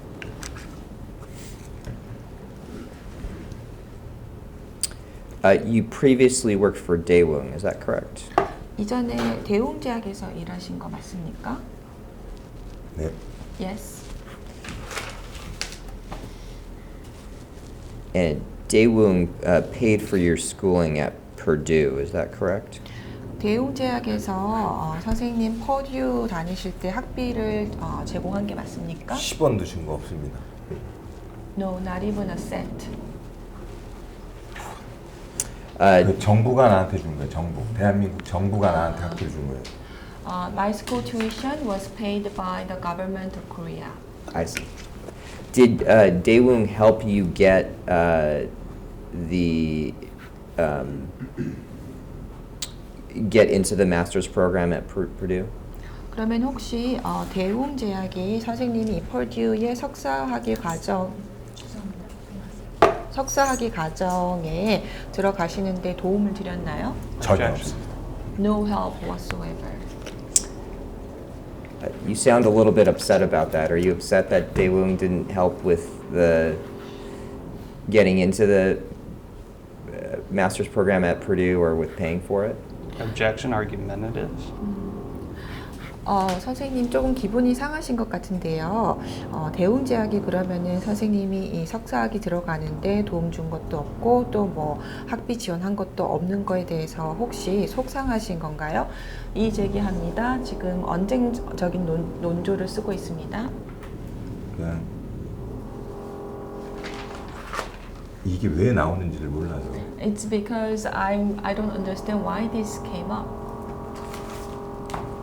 You previously worked for Daewoo, is that correct? 이전에 대웅제약에서 일하신 거 맞습니까? 네. Yes. And Daewoo paid for your schooling at Purdue, is that correct? 대웅제약에서 선생님 퍼듀 다니실 때 학비를 제공한 게 맞습니까? 10원도 준 거 없습니다. No, not even a cent. 그 정부가 나한테 준 거예요. 정부. 대한민국 정부가 나한테 학비를 준 거예요. My school tuition was paid by the government of Korea. I see. Did Daewoo help you get get into the master's program at Purdue? 그러면 혹시 대웅제약이 선생님이 퍼듀의 석사학위 과정에 들어가시는데 도움을 드렸나요? 전혀 없습니다. No help whatsoever. You sound a little bit upset about that. Are you upset that Daewoo didn't help with the getting into the master's program at Purdue or with paying for it? Objection, argumentative. 선생님 조금 기분이 상하신 것 같은데요. 대웅제약이 그러면은 선생님이 이 석사학위 들어가는데 도움 준 것도 없고 또 뭐 학비 지원한 것도 없는 거에 대해서 혹시 속상하신 건가요? 이의 제기합니다. 지금 언쟁적인 논조를 쓰고 있습니다. 그냥 이게 왜 나오는지를 몰라서. It's because I don't understand why this came up.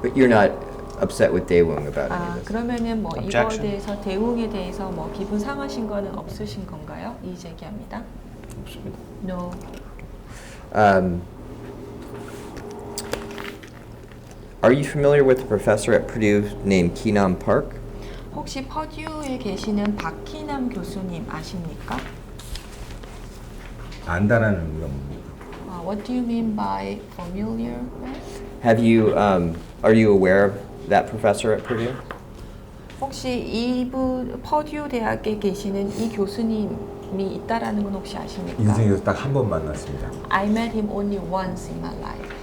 But you're not upset with Daewoo about any of this? 그러면은 뭐 이거에 Objection. 대해서 대웅에 대해서 뭐 기분 상하신 거는 없으신 건가요? 이의 제기합니다. 없습니다. No. Are you familiar with a professor at Purdue named Keenan Park? 혹시 퍼듀에 계시는 박희남 교수님 아십니까? 안다라는 의미가 뭡니까? What do you mean by familiar with? Have you are you aware of that professor at Purdue? 혹시 이분 퍼듀 대학에 계시는 이 교수님이 있다라는 건 혹시 아십니까? 인생에서 딱 한 번 만났습니다. I met him only once in my life.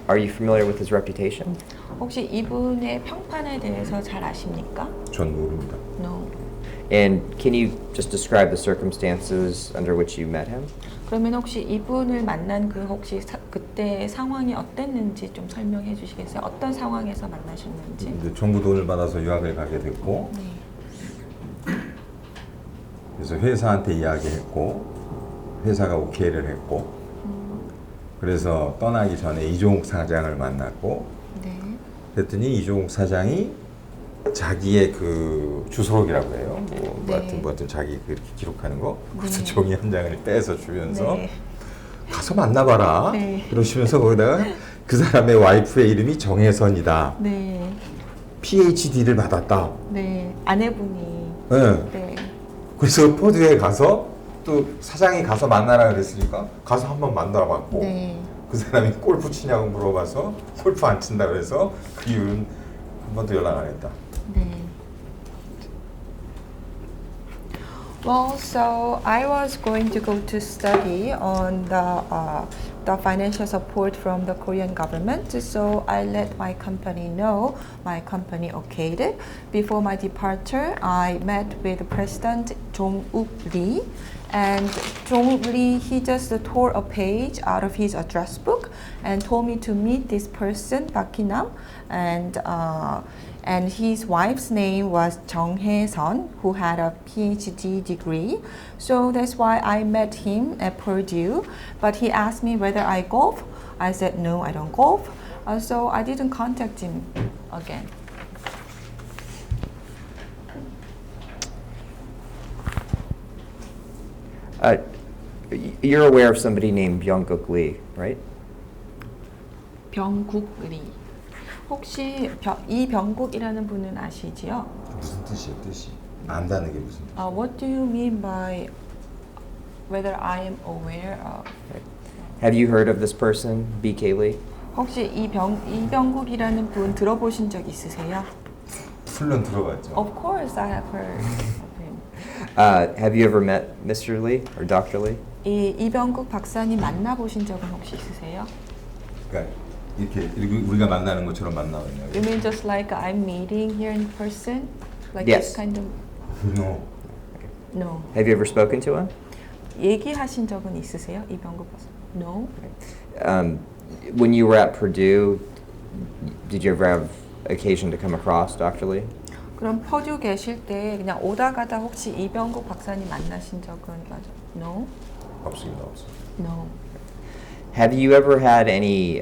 Are you familiar with his reputation? 혹시 이분의 평판에 대해서 잘 아십니까? 전 모릅니다. No. And can you just describe the circumstances under which you met him? 그러면 혹시 이분을 만난 그 혹시 그때 상황이 어땠는지 좀 설명해 주시겠어요? 어떤 상황에서 만나셨는지? 이제 정부 돈을 받아서 유학을 가게 됐고, 네. 그래서 회사한테 이야기했고, 회사가 오케이를 했고, 그래서 떠나기 전에 이종욱 사장을 만났고, 네. 그랬더니 이종욱 사장이 자기의 그 주소록이라고 해요. 뭐 하여튼 자기 그 기록하는 거. 그래서 종이 한 장을 빼서 주면서 가서 만나봐라. 그러시면서 거기다가 그 사람의 와이프의 이름이 정혜선이다. 네. PhD를 받았다. 네. 아내분이. 네. 네. 그래서 포드에 가서 또 사장이 가서 만나라 그랬으니까 가서 한번 만나봤고 네. 그 사람이 골프 치냐고 물어봐서 골프 안 친다 그래서 그 이후로는 한 번도 연락 안 했다. 네. Well, so I was going to go to study on the financial support from the Korean government. So I let my company know. My company okayed it. Before my departure, I met with President Jong-uk Lee. And Jong Lee, he just tore a page out of his address book and told me to meet this person, Park Ki-nam, and his wife's name was Jung Hae-sun, who had a PhD degree. So that's why I met him at Purdue. But he asked me whether I golf. I said no, I don't golf. So I didn't contact him again. You're aware of somebody named Byung-guk Lee, right? 병국 리. 혹시 이 병국이라는 분은 아시지요? 무슨 뜻이에요, 뜻이? 안다는 게 무슨 뜻이에요? What do you mean by whether I am aware of? Have you heard of this person, BK Lee? 혹시 이병국이라는 분 들어보신 적 있으세요? 물론 들어봤죠. Of course, I have heard of him. Have you ever met Mr. Lee or Dr. Lee? 이병국 박사님 만나보신 적은 혹시 있으세요? 그러니까 이렇게 우리가 만나는 것처럼 만나거든요. You mean just like I'm meeting here in person? Like Yes. this kind of? No. No. Have you ever spoken to him? 얘기하신 적은 있으세요? 이병국 박사? No. When you were at Purdue, did you ever have occasion to come across Dr. Lee? 그럼 퍼듀 계실 때 그냥 오다 가다 혹시 이병국 박사님 만나신 적은 맞아? No. 없습니다. 없습니다. No. Have you ever had any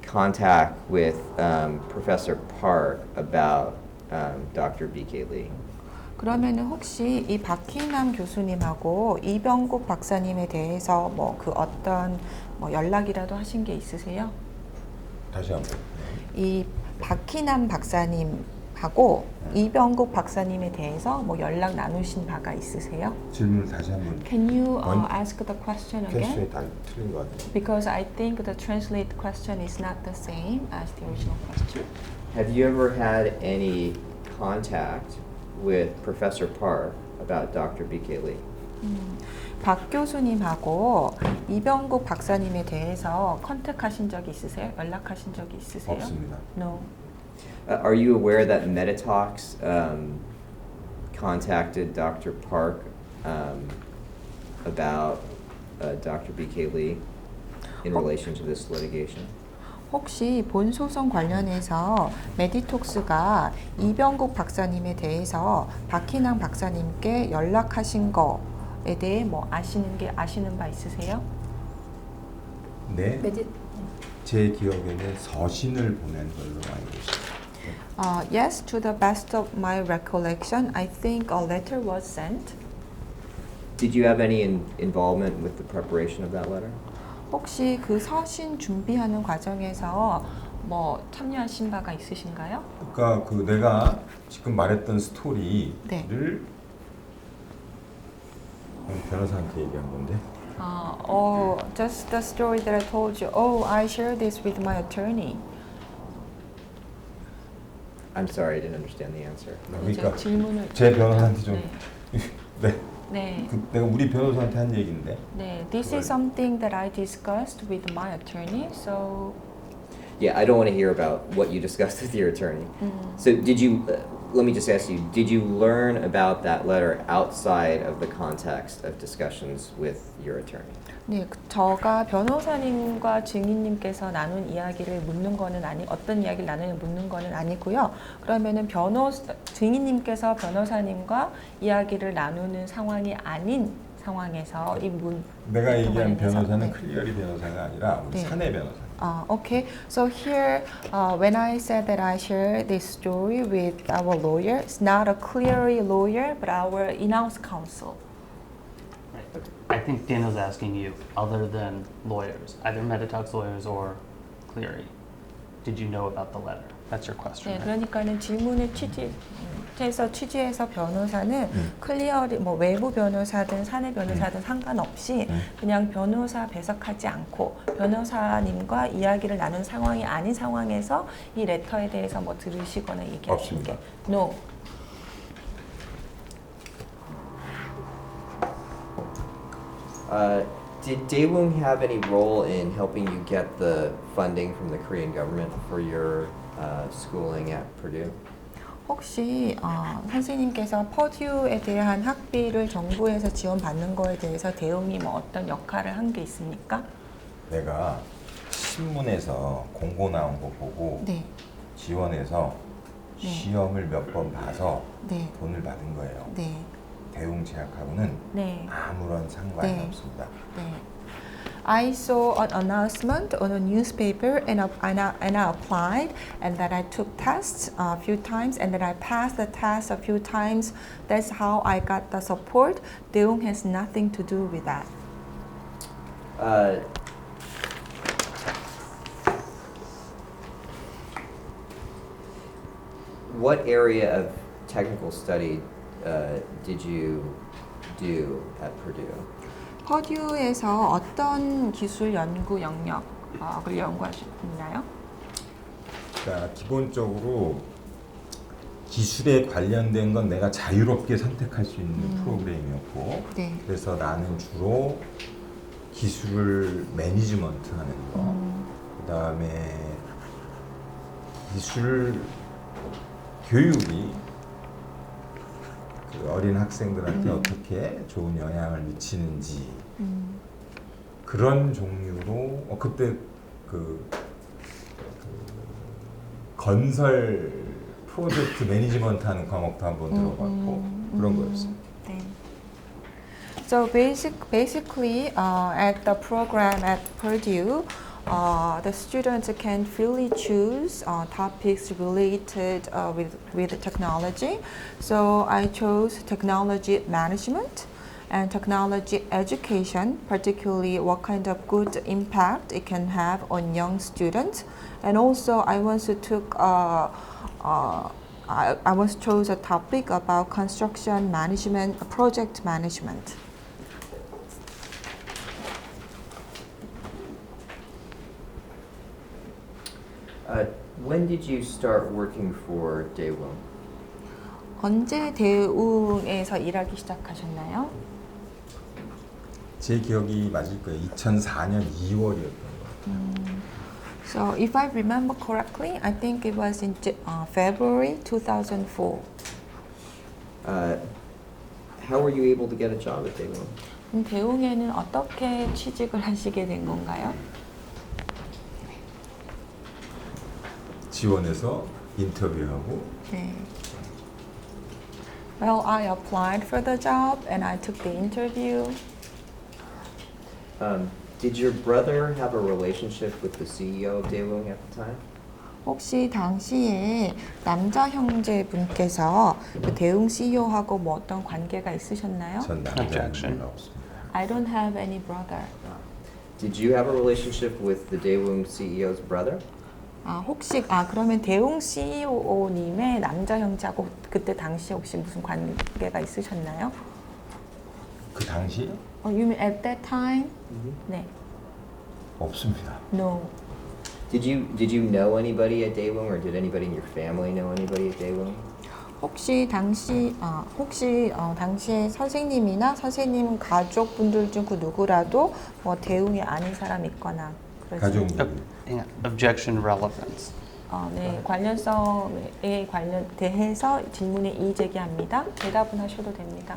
contact with Professor Park about Dr. B.K. Lee? 그러면은 혹시 이 박희남 교수님하고 이병국 박사님에 대해서 뭐 그 어떤 뭐 연락이라도 하신 게 있으세요? 다시 한번. 이 박희남 박사님하고 이병국 박사님에 대해서 뭐 연락 나누신 바가 있으세요? 질문을 다시 한번. Can you 원- ask the question again? 퀘스천이 다 틀린 것 같아요. Because I think the translate question is not the same as the original question. Have you ever had any contact with Professor Park about Dr. B.K. Lee? 박 교수님하고 이병국 박사님에 대해서 컨택하신 적이 있으세요? 연락하신 적이 있으세요? 없습니다. No. Are you aware that Metatalks contacted Dr. Park about Dr. B.K. Lee in relation to this litigation? 혹시 본 소송 관련해서 메디톡스가 이병국 박사님에 대해서 박희남 박사님께 연락하신 거에 대해 뭐 아시는 바 있으세요? 네. 메디 제 기억에는 서신을 보낸 걸로 알고 있습니다. Yes, to the best of my recollection, I think a letter was sent. Did you have any involvement with the preparation of that letter? 혹시 그 서신 준비하는 과정에서 뭐 참여하신 바가 있으신가요? 그러니까 그 내가 지금 말했던 스토리를 네. 변호사한테 얘기한 건데. Just the story that I told you. Oh, I shared this with my attorney. I'm sorry, I didn't understand the answer. 그러니까 질문을 제 변호사한테 좀 네. 네. 내가 우리 변호사한테 한 얘기인데. 네, this is something that I discussed with my attorney. So, Yeah, I don't want to hear about what you discussed with your attorney. So did you, let me just ask you, did you learn about that letter outside of the context of discussions with your attorney? 네, 저가 변호사님과 증인님께서 나눈 이야기를 묻는 거는 어떤 이야기를 묻는 거는 아니고요. 그러면은 증인님께서 변호사님과 이야기를 나누는 상황이 아닌 상황에서 내가 얘기한 변호사는 네. 클리어리 변호사가 아니라 우리 네. 사내 변호사. Okay. So here, when I said that I share this story with our lawyer, it's not a Cleary lawyer, but our in-house counsel. Right. I think Daniel's asking you, other than lawyers, either Meditox lawyers or Cleary, did you know about the letter? That's your question. 네, right? 그러니까는 질문을 취지해서 변호사는 클리어리 뭐 외부 변호사든 사내 변호사든 상관없이 그냥 변호사 배석하지 않고 변호사님과 이야기를 나눈 상황이 아닌 상황에서 이 레터에 대해서 뭐 들으시거나 얘기하신 게 없습니다. No. Did Daewoo have any role in helping you get the funding from the Korean government for your schooling at Purdue? 혹시 선생님께서 퍼듀에 대한 학비를 정부에서 지원받는 거에 대해서 대웅이 뭐 어떤 역할을 한 게 있습니까? 내가 신문에서 공고 나온 거 보고 네. 지원해서 네. 시험을 몇 번 봐서 네. 돈을 받은 거예요. 네. 대웅제약하고는 네. 아무런 상관이 네. 없습니다. 네. I saw an announcement on a newspaper and I applied and then I took tests a few times and then I passed the test a few times. That's how I got the support. Daewoo has nothing to do with that. What area of technical study did you do at Purdue? 퍼듀에서 어떤 기술 연구 영역을 연구하셨나요? 그러니까 기본적으로 기술에 관련된 건 내가 자유롭게 선택할 수 있는 프로그램이었고 네. 그래서 나는 주로 기술을 매니지먼트 하는 거 그다음에 기술 교육이 그 어린 학생들한테 어떻게 좋은 영향을 미치는지 그런 종류로 그때 그 건설 프로젝트 매니지먼트 하는 과목도 한번 들어봤고 그런 거였어요. 네. So basically, at the program at Purdue, the students can freely choose topics related with technology. So I chose technology management and technology education, particularly what kind of good impact it can have on young students. And also I also took I was chose a topic about construction management, project management. When did you start working for Daewoo? 언제 대웅에서 일하기 시작하셨나요? 제 기억이 맞을 거예요. 2004년 2월이었던 것 같아요. So if I remember correctly, I think it was in February 2004. How were you able to get a job at Daewoo? 대웅에는 어떻게 취직을 하시게 된 건가요? 지원해서 인터뷰하고 네. Well, I applied for the job and I took the interview. Did your brother have a relationship with the CEO of Daewoo at the time? 혹시 당시에 남자 형제분께서 그 대웅 CEO하고 뭐 어떤 관계가 있으셨나요? 전 남자는 없습니다. I don't have any brother. Did you have a relationship with the Daewoo CEO's brother? 혹시 그러면 대웅 CEO님의 남자 형제하고 그때 당시에 혹시 무슨 관계가 있으셨나요? 그 당시에? You mean at that time? 네. 없습니다. No. Did you know anybody at Daewoo, or did anybody in your family know anybody at Daewoo? 혹시 당시에 선생님이나 선생님 가족분들 중 그 누구라도 뭐 대웅에 아는 사람 있거나 그러지? Objection relevance. 네, 관련성에 대해서 질문에 이의 제기합니다. 대답은 하셔도 됩니다.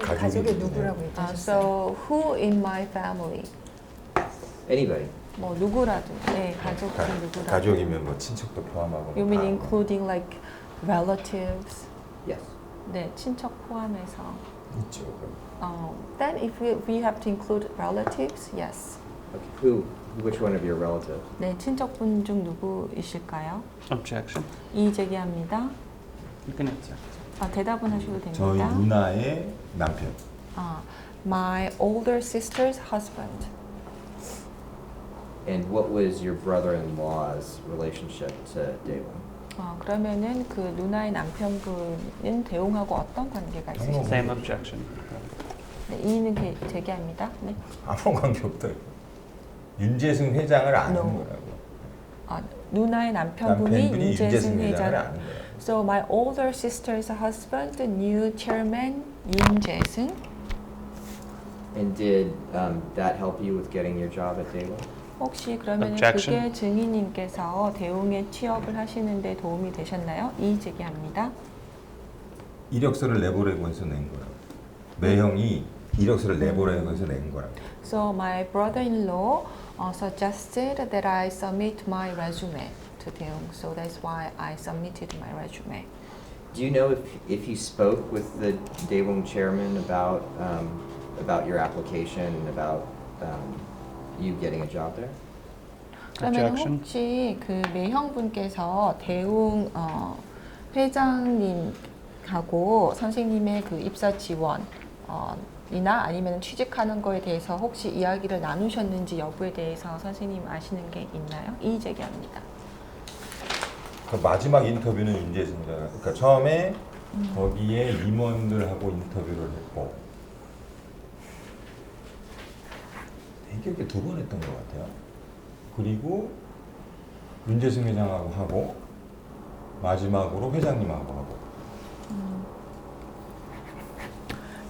가족의 누구라고 얘기하셨어요? So who in my family? Anybody. 뭐 누구라도, 네, 가족 중 누구라도. 가족이면 뭐 친척도 포함하고. You mean including like relatives? Yes. 네, 친척 포함해서. 있죠. Then if we have to include relatives, yes. Okay. Which one of your relatives? 네, 친척분 중 누구이실까요? Objection. 이의 제기합니다. You can answer. 대답은 하셔도 됩니다. 저희 누나의 남편. My older sister's husband. And what was your brother-in-law's relationship to Daewoo? 그러면은 그 누나의 남편분은 대웅하고 어떤 관계가 있으신가요? Same objection. 네, 이의는 제기합니다. 네. 아무 관계 없다. 윤재승 회장을 아는 No. 거라고. 누나의 남편분이 윤재승 회장을 아는 거예요. So my older sister's husband knew chairman 윤재승. And did that help you with getting your job at Daewoo? 혹시 그러면 Objection. 그게 증인님께서 대웅에 취업을 하시는 데 도움이 되셨나요? 이의 제기합니다. 이력서를 내보내고 해서 낸 거라고. 매형이 이력서를 내보내고 해서 낸 거라고. So my brother-in-law suggested that I submit my resume to Daewoo. So that's why I submitted my resume. Do you know if he spoke with the Daewoo chairman about your application and about you getting a job there? 그러면 혹시 그 매형분께서 대웅 회장님하고 선생님의 그 입사 지원 이나 아니면 취직하는 거에 대해서 혹시 이야기를 나누셨는지 여부에 대해서 선생님 아시는 게 있나요? 이의 제기합니다. 그 마지막 인터뷰는 윤재승이가 그러니까 처음에 거기에 임원들하고 인터뷰를 했고 되게 두 번 했던 것 같아요. 그리고 윤재승 회장하고 하고 마지막으로 회장님하고 하고.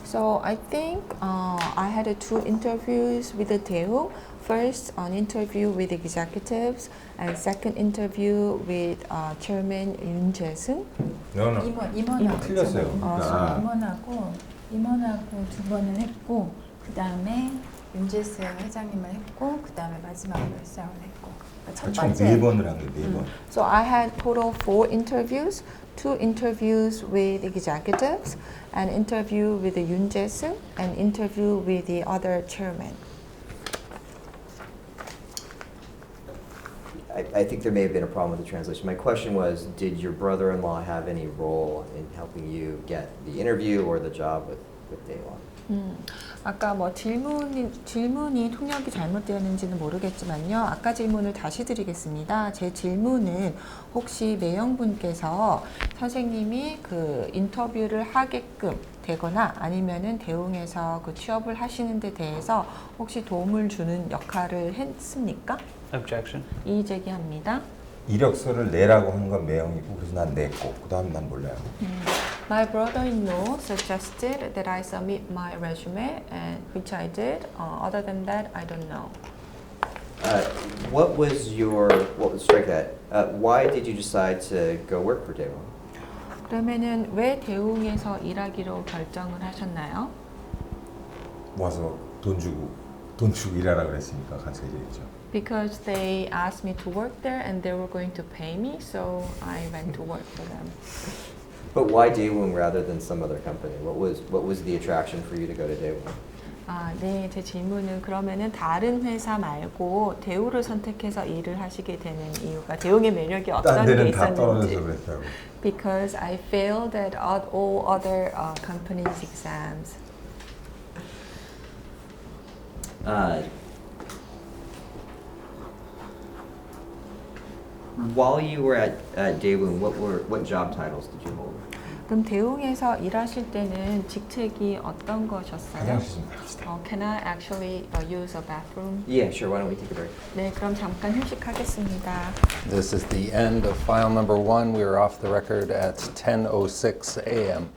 So I think I had 2 interviews with the Daewoo. First, an interview with executives, and second interview with Chairman Yoon Jae-sung. No. 임원하고 틀렸어요. 있잖아요. 임원하고 2번을 했고 그 다음에 윤재수 회장님을 했고 그 다음에 마지막으로 회장을 했고 첫 총 번째 4번을 한 거예요, 4번. So I had total 4 interviews, 2 interviews with executives, an interview with Yoon Jae-sung, and interview with the other chairman. I think there may have been a problem with the translation. My question was, did your brother-in-law have any role in helping you get the interview or the job with Daewoo? 아까 뭐 질문이 통역이 잘못되었는지는 모르겠지만요. 아까 질문을 다시 드리겠습니다. 제 질문은 혹시 매형분께서 선생님이 그 인터뷰를 하게끔 되거나 아니면은 대웅에서 그 취업을 하시는 데 대해서 혹시 도움을 주는 역할을 했습니까? Objection. 이의 제기합니다. 이력서를 내라고 하는 건 매형이고 그래서 난 냈고 그 다음 난 몰라요. My brother-in-law suggested that I submit my resume, and which I did. Other than that, I don't know. Strike that. Why did you decide to go work for Daewoo? 그러면은 왜 대웅에서 일하기로 결정을 하셨나요? 와서 돈 주고 일하라 그랬으니까 같이 일했죠. Because they asked me to work there and they were going to pay me, so I went to work for them. But why Daewoo rather than some other company? What was the attraction for you to go to Daewoo? 네, 제 질문은 그러면은 다른 회사 말고 대우를 선택해서 일을 하시게 되는 이유가 대웅의 매력이 어떤 딴 게 데는 다 있었는지. 떨어져서 그랬다고. Because I failed at all other companies' exams. While you were at Daewoo, what job titles did you hold? 그럼 대웅에서 일하실 때는 직책이 어떤 거셨어요? 화장실 좀 갑시다. Can I actually use a bathroom? Yeah, sure. Why don't we take a break? 네, 그럼 잠깐 휴식하겠습니다. This is the end of file number 1. We are off the record at 10:06 a.m.